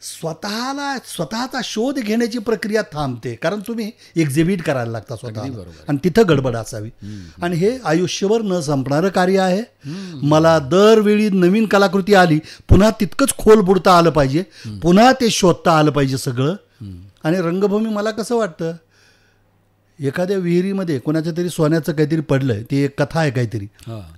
स्वतःचा शोध घेण्याची प्रक्रिया थांबते, कारण तुम्ही एक्झिबिट करायला लागता स्वतः आणि तिथं गडबड असावी. आणि हे आयुष्यभर न संपणारं कार्य आहे. मला दरवेळी नवीन कलाकृती आली पुन्हा तितकंच खोल बुडता आलं पाहिजे, पुन्हा ते शोधता आलं पाहिजे सगळं. आणि रंगभूमी मला कसं वाटतं, एखाद्या विहिरीमध्ये कोणाच्या तरी सोन्याचं काहीतरी पडलंय, ती एक कथा आहे काहीतरी,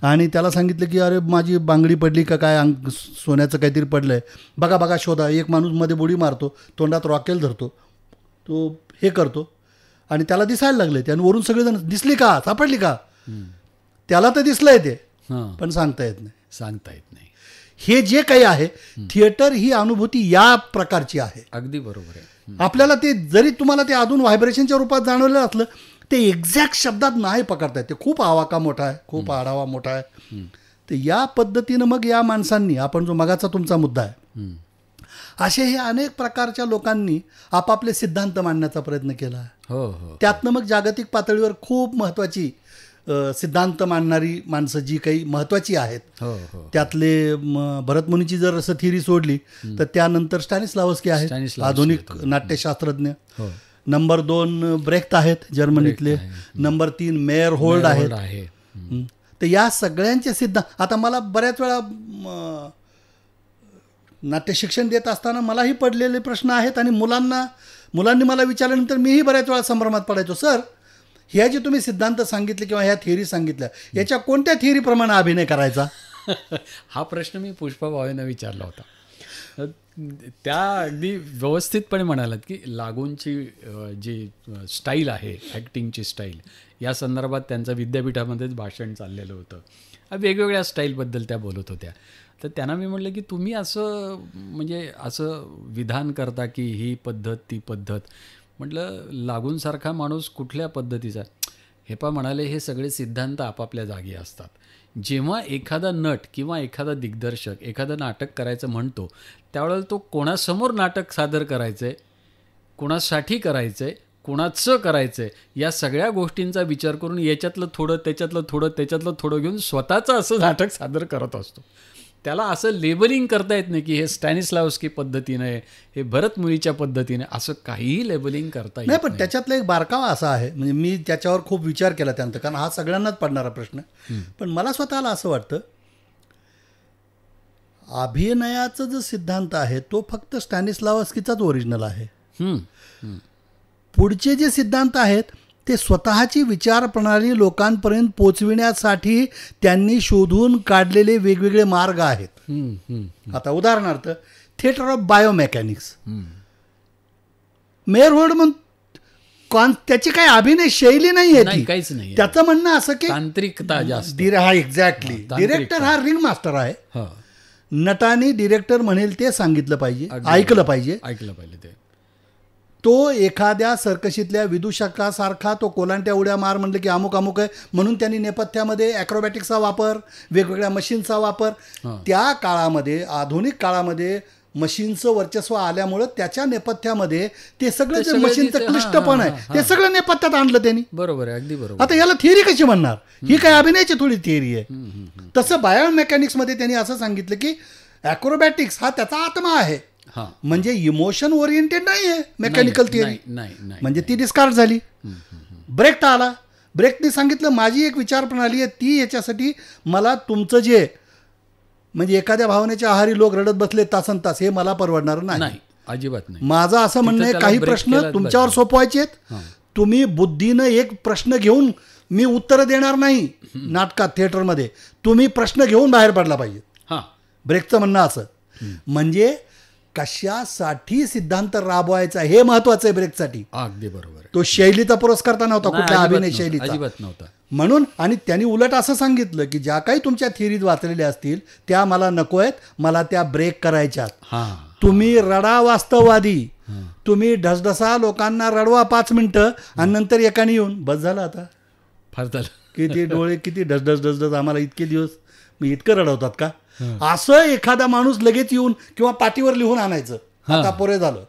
आणि त्याला सांगितलं की अरे माझी बांगडी पडली का काय, सोन्याचं काहीतरी पडलंय, बघा शोधा. एक माणूस मध्ये बुडी मारतो, तोंडात रॉकेल धरतो, तो हे करतो आणि त्याला दिसायला लागले ते, आणि वरून सगळेजण दिसली का, सापडली का, त्याला तर दिसलंय ते, पण सांगता येत नाही. हे जे काही आहे थिएटर ही अनुभूती या प्रकारची आहे. अगदी बरोबर आहे. आपल्याला ते जरी तुम्हाला ते अजून व्हायब्रेशनच्या रूपात जाणवलं असलं ते एक्झॅक्ट शब्दात नाही पकडता येत. ते खूप आवाका मोठा आहे, खूप आढावा मोठा आहे. तर या पद्धतीनं मग या माणसांनी, आपण जो मगाचा तुमचा मुद्दा आहे, असे हे अनेक प्रकारच्या लोकांनी आपापले सिद्धांत मांडण्याचा प्रयत्न केला आहे. त्यातनं मग जागतिक पातळीवर खूप महत्त्वाची सिद्धांत मांडणारी माणसं जी काही महत्त्वाची आहेत, त्यातले भरतमुनीची जर असं थिअरी सोडली तर त्यानंतर स्टॅनिस्लावस्की आहेत, आधुनिक नाट्यशास्त्रज्ञ. नंबर 2 ब्रेख्त आहेत जर्मनीतले. नंबर 3 मेयर होल्ड आहेत. तर या सगळ्यांचे सिद्धांत, आता मला बऱ्याच वेळा नाट्यशिक्षण देत असताना मलाही पडलेले प्रश्न आहेत आणि मुलांनी मला विचारल्यानंतर मीही बऱ्याच वेळा संभ्रमात पडायचो, सर ह्या जे तुम्ही सिद्धांत सांगितले किंवा ह्या थिअरी सांगितल्या, याच्या कोणत्या थिअरीप्रमाणे अभिनय करायचा. हा प्रश्न मी पुष्पा भावेनं विचारला होता. त्या अगदी व्यवस्थितपणे म्हणालात की लागूनची जी स्टाईल आहे, ॲक्टिंगची स्टाईल, या संदर्भात त्यांचं विद्यापीठामध्येच भाषण चाललेलं होतं. वेगवेगळ्या स्टाईलबद्दल त्या बोलत होत्या. तर त्यांना मी म्हटलं की तुम्ही असं म्हणजे असं विधान करता की ही पद्धत ती पद्धत. म्हटलं लागूनसारखा माणूस कुठल्या पद्धतीचा, हे म्हणाले हे सगळे सिद्धांत आपापल्या जागी असतात. जेव्हा एखादा नट किंवा एखादा दिग्दर्शक एखादं नाटक करायचं म्हणतो त्यावेळेला तो कोणासमोर नाटक सादर करायचं आहे, कोणासाठी करायचं आहे, कोणाचं करायचं आहे, या सगळ्या गोष्टींचा विचार करून याच्यातलं थोडं त्याच्यातलं थोडं घेऊन स्वतःचं असं नाटक सादर करत असतो. त्याला असं लेबलिंग करता येत नाही की हे स्टॅनिस्लावस्की पद्धतीनं आहे, हे भरतमुनीच्या पद्धतीने, असं काहीही लेबलिंग करता येत नाही. पण त्याच्यातला एक बारकावा असा आहे, म्हणजे मी त्याच्यावर खूप विचार केला त्यानंतर, कारण हा सगळ्यांनाच पडणारा प्रश्न. पण मला स्वतःला असं वाटतं अभिनयाचा जो सिद्धांत आहे तो फक्त स्टॅनिस्लावस्कीचाच ओरिजिनल आहे. हम्म, हम्म. पुढचे जे सिद्धांत आहेत ते स्वतःची विचारप्रणाली लोकांपर्यंत पोचविण्यासाठी त्यांनी शोधून काढलेले वेगवेगळे मार्ग आहेत. हम्म, हम्म, आता उदाहरणार्थ थिएटर ऑफ बायोमेकॅनिक्स. हम्म. मेयर होल्डमन त्याची काही अभिनय शैली नाही नाही, आहे काहीच नाही. त्याचं म्हणणं असं की तांत्रिकता जास्त. हा एक्झॅक्टली तांत्रिकता. डिरेक्टर हा रिंग मास्टर आहे. हा, नटाने डिरेक्टर म्हणेल ते सांगितलं पाहिजे, अगदी. ऐकलं पाहिजे. ऐकलं पाहिजे ते. तो एखाद्या सर्कशीतल्या विदूषकासारखा तो कोलांट्या उड्या मार म्हणलं की अमुक अमुक आहे म्हणून त्यांनी नेपथ्यामध्ये ॲक्रोबॅटिक्सचा वापर, वेगवेगळ्या मशीनचा वापर. हा. त्या काळामध्ये, आधुनिक काळामध्ये मशीनचं वर्चस्व आल्यामुळं त्याच्या नेपथ्यामध्ये ते सगळं जे सगळं मशीनचं तिथे- क्लिष्टपण हा, आहे हा, ते सगळं नेपथ्यात आणलं त्यांनी. बरोबर आहे, अगदी बरोबर. आता याला थिअरी कशी म्हणणार? ही काय अभिनयाची थोडी थिअरी आहे. तसं बायोमेकॅनिक्समध्ये त्यांनी असं सांगितलं की ॲक्रोबॅटिक्स हा त्याचा आत्मा आहे, हा. म्हणजे इमोशन ओरिएंटेड नाही आहे मेकॅनिकल थिअरी. नाही, नाही, नाही. म्हणजे ती डिस्कार्ड झाली. ब्रेक आला. ब्रेकने सांगितलं माझी एक विचारप्रणाली आहे ती याच्यासाठी मला तुमचं जे म्हणजे एखाद्या भावनेच्या आहारी लोक रडत बसले तासन तास हे मला परवडणार नाही. नाही, अजिबात नाही. माझं असं म्हणणं आहे त्याला काही break प्रश्न केलाच तुमच्यावर पाहिजे. सोपवायचे आहेत. तुम्ही बुद्धीनं एक प्रश्न घेऊन मी उत्तरं देणार नाही नाटकात थिएटरमध्ये, तुम्ही प्रश्न घेऊन बाहेर पडला पाहिजे. हा, ब्रेकचं म्हणणं असं. म्हणजे कशासाठी सिद्धांत राबवायचा हे महत्वाचं आहे ब्रेकसाठी. अगदी बरोबर आहे. तो शैलीचा पुरस्कार नव्हता, नाही, कुठल्या अजिबात अभिनय नव्हता, शैलीचा. अजिबात नव्हता. म्हणून आणि त्यांनी उलट असं सांगितलं की ज्या काही तुमच्या थिअरीज वाचलेल्या असतील त्या मला नको आहेत, मला त्या ब्रेक करायच्यात. हा, तुम्ही रडा वास्तववादी, तुम्ही ढसढसा लोकांना रडवा 5 मिनिटं आणि नंतर एकाने येऊन बस झालं आता फार झालं. किती डोळे किती ढसढस ढसढस आम्हाला इतके दिवस मी इतकं रडवतात का, असं एखादा माणूस लगेच येऊन किंवा पाठीवर लिहून आणायचं आता पुरे झालं.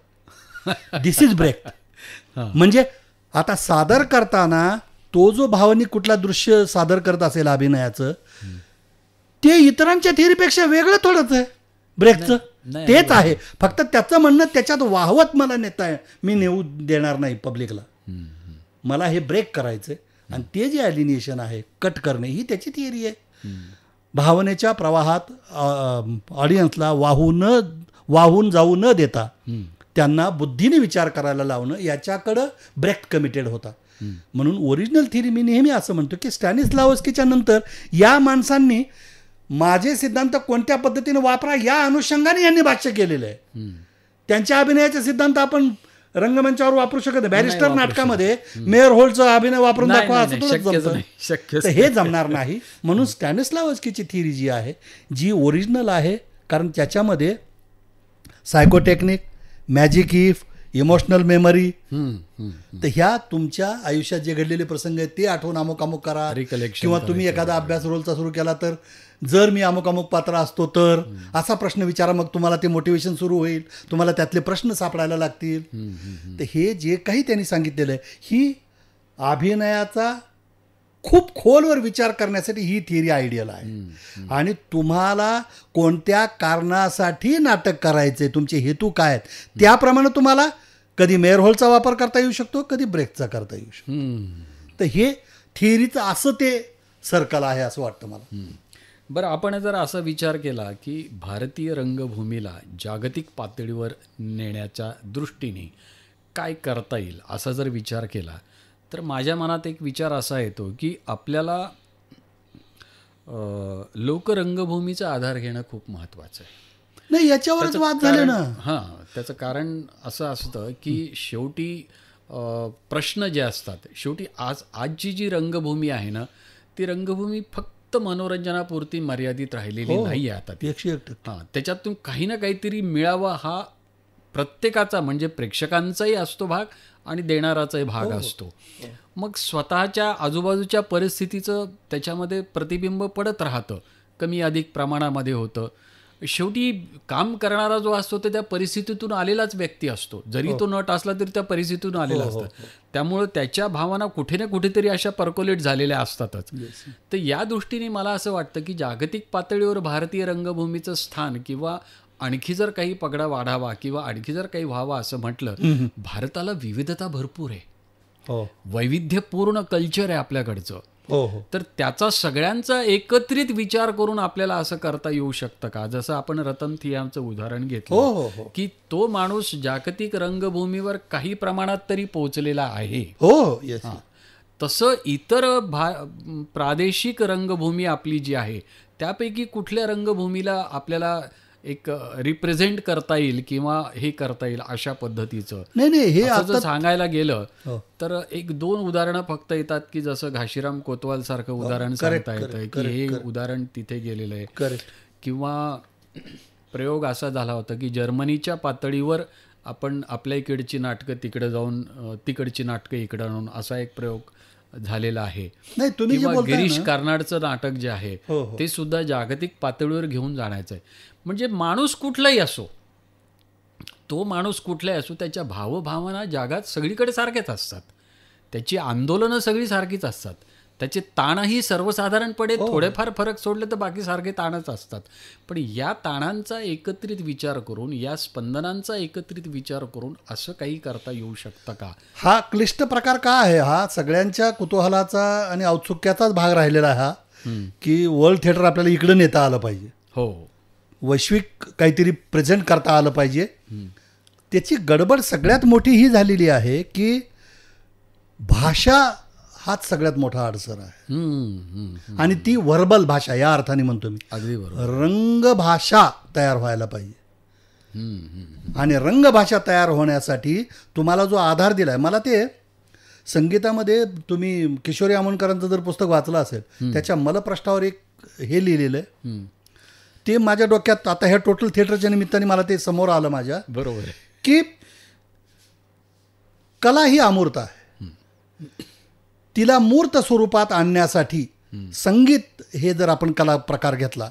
दिस इज ब्रेक. म्हणजे आता सादर करताना तो जो भावनिक कुठला दृश्य सादर करत असेल अभिनयाचं ते इतरांच्या थिअरीपेक्षा वेगळं थोडंच आहे. ब्रेकचं नाही, तेच आहे, फक्त त्याचं म्हणणं त्याच्यात वाहवत मला नेता मी नेऊ देणार नाही पब्लिकला. मला हे ब्रेक करायचंय आणि ते जे ॲलिनिएशन आहे कट करणे ही त्याची थिअरी आहे. भावनेच्या प्रवाहात ऑडियन्सला वाहून जाऊ न देता त्यांना बुद्धीने विचार करायला लावणं याच्याकडं ब्रेक कमिटेड होता. म्हणून ओरिजिनल थिअरी मी नेहमी असं म्हणतो की स्टॅनिस्लावस्कीच्या नंतर या माणसांनी माझे सिद्धांत कोणत्या पद्धतीने वापरा या अनुषंगाने यांनी भाष्य केलेलं आहे. त्यांच्या अभिनयाचे सिद्धांत आपण रंगमंचावर वापरू शकत नाही. बॅरिस्टर नाटकामध्ये मेयर होल्डचा अभिनय वापरून नाही, दाखवा नाही, असं नाही, थोडंच शक्यच जमतं. नाही, शक्यच तर हे जमणार नाही. म्हणून स्टॅनिस्लावस्कीची थिअरी जी आहे जी ओरिजिनल आहे, कारण त्याच्यामध्ये सायकोटेक्निक, मॅजिक इफ, इमोशनल मेमरी, तर ह्या तुमच्या आयुष्यात जे घडलेले प्रसंग आहेत ते आठवून अमुक अमुक करा. Recollection किंवा तुम्ही एखादा अभ्यास रोलचा सुरू केला तर जर मी अमुक अमुक पात्र असतो तर असा प्रश्न विचारा, मग तुम्हाला ते मोटिवेशन सुरू होईल, तुम्हाला त्यातले प्रश्न सापडायला लागतील. तर हे जे काही त्यांनी सांगितलेलं आहे ही अभिनयाचा खूप खोलवर विचार करण्यासाठी ही थिअरी आयडियल आहे. आणि तुम्हाला कोणत्या कारणासाठी नाटक करायचे, तुमचे हेतू काय आहेत त्याप्रमाणे तुम्हाला कधी मेयर होलचा वापर करता येऊ शकतो, कधी ब्रेकचा करता येऊ शकतो. तर हे थिअरीचं असं ते सर्कल आहे असं वाटतं मला. बरं, आपण जर असा विचार केला की भारतीय रंगभूमीला जागतिक पातळीवर नेण्याच्या दृष्टीने काय करता येईल असा जर विचार केला तर माझ्या मनात एक विचार असा येतो की आपल्याला लोकरंगभूमीचा आधार घेणं खूप महत्त्वाचं आहे. नाही याच्यावरच वाद झाले ना. हां, त्याचं कारण असं असतं की शेवटी प्रश्न जे असतात, शेवटी आजची जी रंगभूमी आहे ना ती रंगभूमी फक्त मनोरंजनापुरती मर्यादित राहिलेली नाही आहे आता ती. 101%. हां, त्याच्यातून काही ना काहीतरी मिळावा हा प्रत्येकाचा म्हणजे प्रेक्षकांचाही असतो भाग आणि देणाराचाही भाग असतो. मग स्वतःच्या आजूबाजूच्या परिस्थितीचं त्याच्यामध्ये प्रतिबिंब पडत राहतं, कमी अधिक प्रमाणामध्ये होतं. शेवटी काम करणारा जो असतो तो त्या परिस्थितीतून आलेलाच व्यक्ती असतो, जरी तो नट असला तरी त्या परिस्थितीतून आलेला असतो. त्यामुळं त्याच्या भावना कुठे ना कुठेतरी अशा पर्कोलेट झालेल्या असतातच. तर या दृष्टीने मला असं वाटतं की जागतिक पातळीवर भारतीय रंगभूमीचं स्थान किंवा आणखी जर काही पगडा वाढावा किंवा आणखी जर काही व्हावं असं म्हटलं, भारताला विविधता भरपूर आहे, वैविध्यपूर्ण कल्चर आहे आपल्याकडचं. हो हो तर त्याचा सगळ्यांचा एकत्रित विचार करून आपल्याला असं करता येऊ शकतं का? जसं आपण रतन थियामचं उदाहरण हो घेतलं हो हो की तो माणूस जागतिक रंगभूमीवर काही प्रमाणात तरी पोहोचलेला आहे. हो येस तसं इतर प्रादेशिक रंगभूमी आपली जी आहे त्यापैकी कुठल्या रंगभूमीला आपल्याला एक रिप्रेझेंट करता येईल किंवा हे करता येईल अशा पद्धतीचं? नाही हे असं आता जर सांगायला गेलं हो. तर एक दोन उदाहरणं फक्त येतात की जसं घाशीराम कोतवाल सारखं उदाहरण सांगता येतं की हे उदाहरण तिथे गेलेलं आहे. करेक्ट. किंवा प्रयोग असा झाला होता की जर्मनीच्या पातळीवर आपण आपल्या इकडची नाटकं तिकडे जाऊन तिकडची नाटकं इकडे आणून असा एक प्रयोग झालेला आहे. नाही तुम्ही जे किंवा बोलताय गिरीश ना, कार्नाडचं नाटक जे आहे हो, हो. ते सुद्धा जागतिक पातळीवर घेऊन जाण्याचं आहे. म्हणजे माणूस कुठलाही असो, तो माणूस कुठलाही असो, त्याच्या भावभावना जगात सगळीकडे सारख्याच असतात. त्याची आंदोलनं सगळी सारखीच असतात. त्याचे ताणही सर्वसाधारणपणे थोडेफार फरक सोडले तर बाकी सारखे ताणच असतात. पण या ताणांचा एकत्रित विचार करून, या स्पंदनांचा एकत्रित विचार करून असं काही करता येऊ शकतं का? हा क्लिष्ट प्रकार का आहे? हा सगळ्यांच्या कुतूहलाचा आणि औत्सुक्याचाच भाग राहिलेला आहे हा, की वर्ल्ड थिएटर आपल्याला इकडे नेता आलं पाहिजे, हो, वैश्विक काहीतरी प्रेझेंट करता आलं पाहिजे. त्याची गडबड सगळ्यात मोठी ही झालेली आहे की भाषा हाच सगळ्यात मोठा अडसर आहे. आणि ती व्हर्बल भाषा या अर्थाने म्हणतो मी. अगदी बरोबर. रंगभाषा तयार व्हायला पाहिजे. आणि रंगभाषा तयार होण्यासाठी तुम्हाला जो आधार दिलाय, मला ते संगीतामध्ये तुम्ही किशोरी आमोणकरांचं जर पुस्तक वाचलं असेल त्याच्या मलप्रश्नावर एक हे लिहिलेलं आहे, ते माझ्या डोक्यात आता ह्या टोटल थिएटरच्या निमित्ताने मला ते समोर आलं माझ्या, बरोबर आहे की कला ही अमूर्त आहे. तिला मूर्त स्वरूपात आणण्यासाठी संगीत हे जर आपण कला प्रकार घेतला,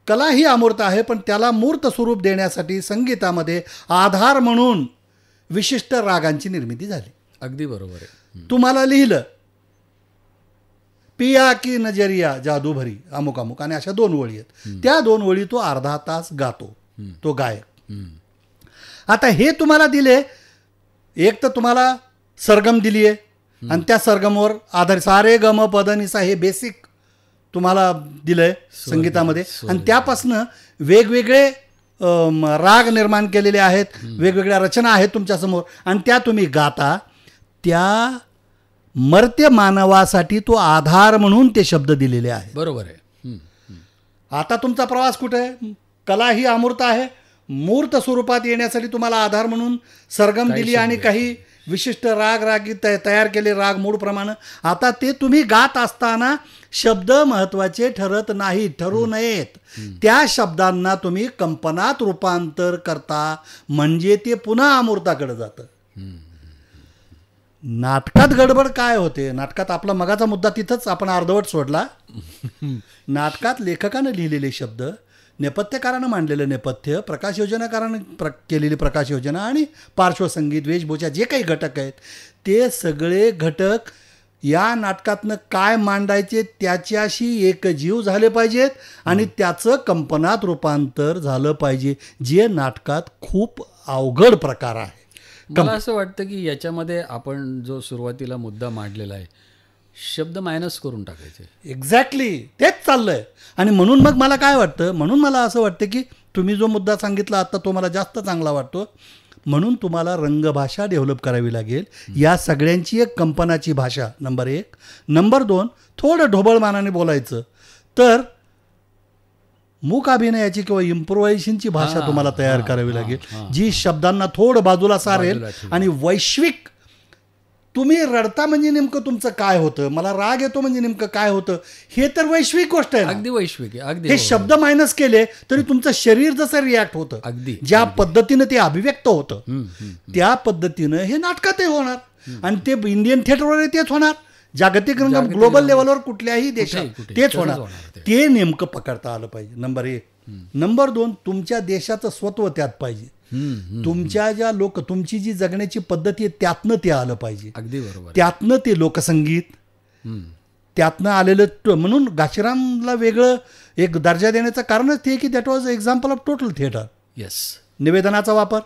कला ही अमूर्त आहे पण त्याला मूर्त स्वरूप देण्यासाठी संगीतामध्ये आधार म्हणून विशिष्ट रागांची निर्मिती झाली. अगदी बरोबर आहे. तुम्हाला लिहिलं पिया की नजरिया जादू भरी अमुक अमुक आणि अशा 2 ओळी आहेत. त्या 2 ओळी तो अर्धा तास गातो तो गायक. आता हे तुम्हाला दिले, एक तर तुम्हाला सरगम दिली आहे आणि त्या सरगमवर आधार सारे गम पद निसा हे बेसिक तुम्हाला दिलंय संगीतामध्ये, आणि त्यापासनं वेगवेगळे राग निर्माण केलेले आहेत, वेगवेगळ्या रचना आहेत तुमच्यासमोर, आणि त्या तुम्ही गाता. त्या मर्त्य मानवासाठी तो आधार म्हणून ते शब्द दिलेले आहेत. बरोबर आहे. आता तुमचा प्रवास कुठे आहे? कला ही अमूर्त आहे, मूर्त स्वरूपात येण्यासाठी तुम्हाला आधार म्हणून सरगम दिली आणि काही विशिष्ट रागी तयार केले राग मूळ प्रमाणे. आता ते तुम्ही गात असताना शब्द महत्वाचे ठरत नाहीत, ठरू नयेत. त्या शब्दांना तुम्ही कंपनात रूपांतर करता म्हणजे ते पुन्हा अमूर्ताकडे जातं. नाटकात गडबड काय होते? नाटकात आपला मगाचा मुद्दा तिथंच आपण अर्धवट सोडला. नाटकात लेखकानं लिहिलेले शब्द, नेपथ्यकारानं मांडलेलं नेपथ्य, प्रकाश योजनाकारानं केलेली प्रकाश योजना आणि पार्श्वसंगीत, वेशभूषा, जे काही घटक आहेत ते सगळे घटक या नाटकातनं काय मांडायचे त्याच्याशी एकजीव झाले पाहिजेत आणि त्याचं कंपनात रूपांतर झालं पाहिजे, जे नाटकात खूप अवघड प्रकार आहे. मला असं वाटतं की याच्यामध्ये आपण जो सुरुवातीला मुद्दा मांडलेला आहे, शब्द मायनस करून टाकायचे. एक्झॅक्टली तेच चाललंय. आणि म्हणून मग मला काय वाटतं, म्हणून मला असं वाटतं की तुम्ही जो मुद्दा सांगितला आता तो मला जास्त चांगला वाटतो. म्हणून तुम्हाला रंगभाषा डेव्हलप करावी लागेल. या सगळ्यांची एक कंपनाची भाषा नंबर 1. नंबर 2, थोडं ढोबळमानाने बोलायचं. तर मूक अभिनयाची किंवा इम्प्रोव्हायझेशनची भाषा तुम्हाला तयार करावी लागेल, जी शब्दांना थोडं बाजूला सारेल आणि वैश्विक. तुम्ही रडता म्हणजे नेमकं तुमचं काय होतं, मला राग येतो म्हणजे नेमकं काय होतं, हे तर वैश्विक गोष्ट आहे. अगदी वैश्विक आहे. अगदी हे शब्द मायनस केले तरी तुमचं शरीर जसं रिॲक्ट होतं, अगदी ज्या पद्धतीनं ते अभिव्यक्त होतं त्या पद्धतीनं हे नाटकातही होणार. आणि ते इंडियन थिएटरवर तेच होणार, जागतिक रंग ग्लोबल लेवलवर कुठल्याही देशात तेच होणार. ते नेमकं पकडता आलं पाहिजे. नंबर 1. नंबर 2, तुमच्या देशाचं स्वत्व त्यात पाहिजे. तुमच्या ज्या तुमची जी जगण्याची पद्धती आहे त्यातनं ते आलं पाहिजे. अगदी बरोबर. त्यातनं ते लोकसंगीत त्यातनं आलेलं. म्हणून घाशीरामला वेगळं एक दर्जा देण्याचं कारणच ते की that was example of total theatre. Yes. निवेदनाचा वापर,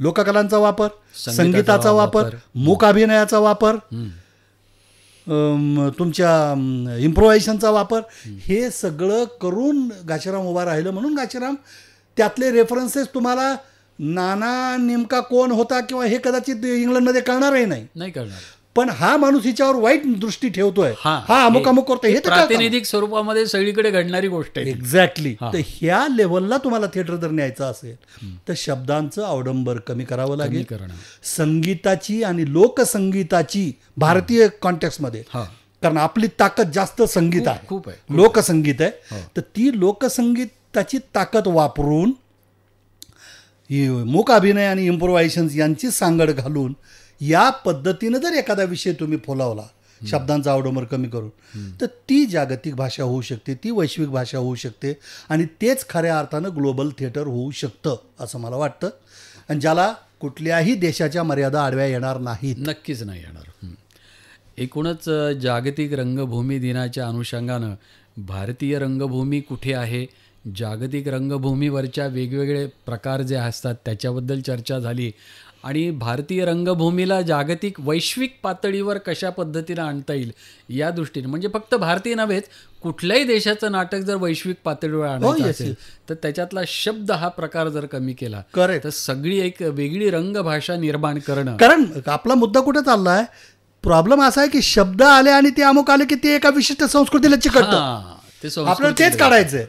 लोककलांचा वापर, संगीताचा वापर, मूक अभिनयाचा वापर, तुमच्या इम्प्रोव्हायझेशनचा वापर, हे सगळं करून घाशीराम उभा राहिलं. म्हणून घाशीराम त्यातले रेफरन्सेस तुम्हाला नाना नेमका कोण होता किंवा हे कदाचित इंग्लंडमध्ये कळणारही नाही कळणार, पण हा माणूस हिच्यावर वाईट दृष्टी ठेवतोय, हा अमुक अमुक करतो, हे तर प्रातिनिधिक स्वरूपामध्ये सगळीकडे घडणारी गोष्ट आहे. एक्झॅक्टली. तर ह्या लेवलला तुम्हाला थिएटर जर न्यायचं असेल तर शब्दांचं अवडंबर कमी करावं लागेल. संगीताची आणि लोकसंगीताची भारतीय कॉन्टेक्स्टमध्ये, कारण आपली ताकद जास्त संगीत आहे, खूप आहे, लोकसंगीत आहे, तर ती लोकसंगीताची ताकद वापरून मूक अभिनय आणि इम्प्रोव्हायझेशन्स यांची सांगड घालून या पद्धतीनं जर एखादा विषय तुम्ही फुलवला शब्दांचा अवडंबर कमी करून, तर ती जागतिक भाषा होऊ शकते, ती वैश्विक भाषा होऊ शकते, आणि तेच खऱ्या अर्थानं ग्लोबल थिएटर होऊ शकतं असं मला वाटतं, आणि ज्याला कुठल्याही देशाच्या मर्यादा आडव्या येणार नाहीत. नक्कीच नाही येणार. एकूणच जागतिक रंगभूमी दिनाच्या अनुषंगानं भारतीय रंगभूमी कुठे आहे, जागतिक रंगभूमीवरच्या वेगवेगळे प्रकार जे असतात त्याच्याबद्दल चर्चा झाली, आणि भारतीय रंगभूमीला जागतिक वैश्विक पातळीवर कशा पद्धतीनं आणता येईल या दृष्टीने, म्हणजे फक्त भारतीय नव्हेच, कुठल्याही देशाचं नाटक जर वैश्विक पातळीवर आणायचं असेल तर त्याच्यातला शब्द हा प्रकार जर कमी केला तर सगळी एक वेगळी रंगभाषा निर्माण करणं. कारण आपला मुद्दा कुठे चालला आहे, प्रॉब्लेम असा आहे की शब्द आले आणि ते अमुक आले की ते एका विशिष्ट संस्कृतीला चिकटतं, आपल्याला तेच काढायचंय.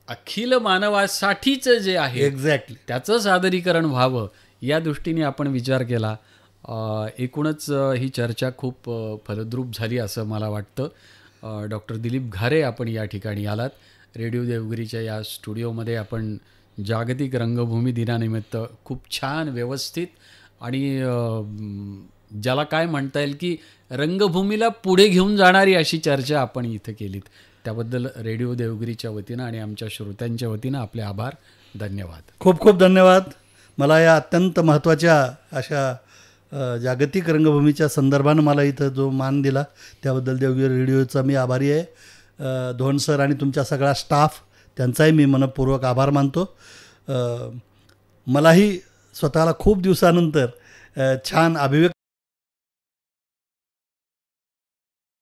अखिल मानवासाठीच जे आहे एक्झॅक्टली त्याचं सादरीकरण व्हावं या दृष्टीने आपण विचार केला. एकूणच ही चर्चा खूप फलद्रूप झाली असं मला वाटतं. डॉक्टर दिलीप घारे आपण या ठिकाणी आलात, रेडिओ देवगिरीच्या या स्टुडिओमध्ये. आपण जागतिक रंगभूमी दिनानिमित्त खूप छान व्यवस्थित आणि ज्याला काय म्हणता येईल की रंगभूमीला पुढे घेऊन जाणारी अशी चर्चा आपण इथं केलीत, त्याबद्दल रेडिओ देवगिरीच्या वतीनं आणि आमच्या श्रोत्यांच्या वतीनं आपले आभार, धन्यवाद. खूप खूप धन्यवाद. मला या अत्यंत महत्त्वाच्या अशा जागतिक रंगभूमीच्या संदर्भानं मला इथं जो मान दिला त्याबद्दल देवगिरी रेडिओचा मी आभारी आहे. धोंड सर आणि तुमचा सगळा स्टाफ त्यांचाही मी मनपूर्वक आभार मानतो. मलाही स्वतःला खूप दिवसानंतर छान अभिव्यक्त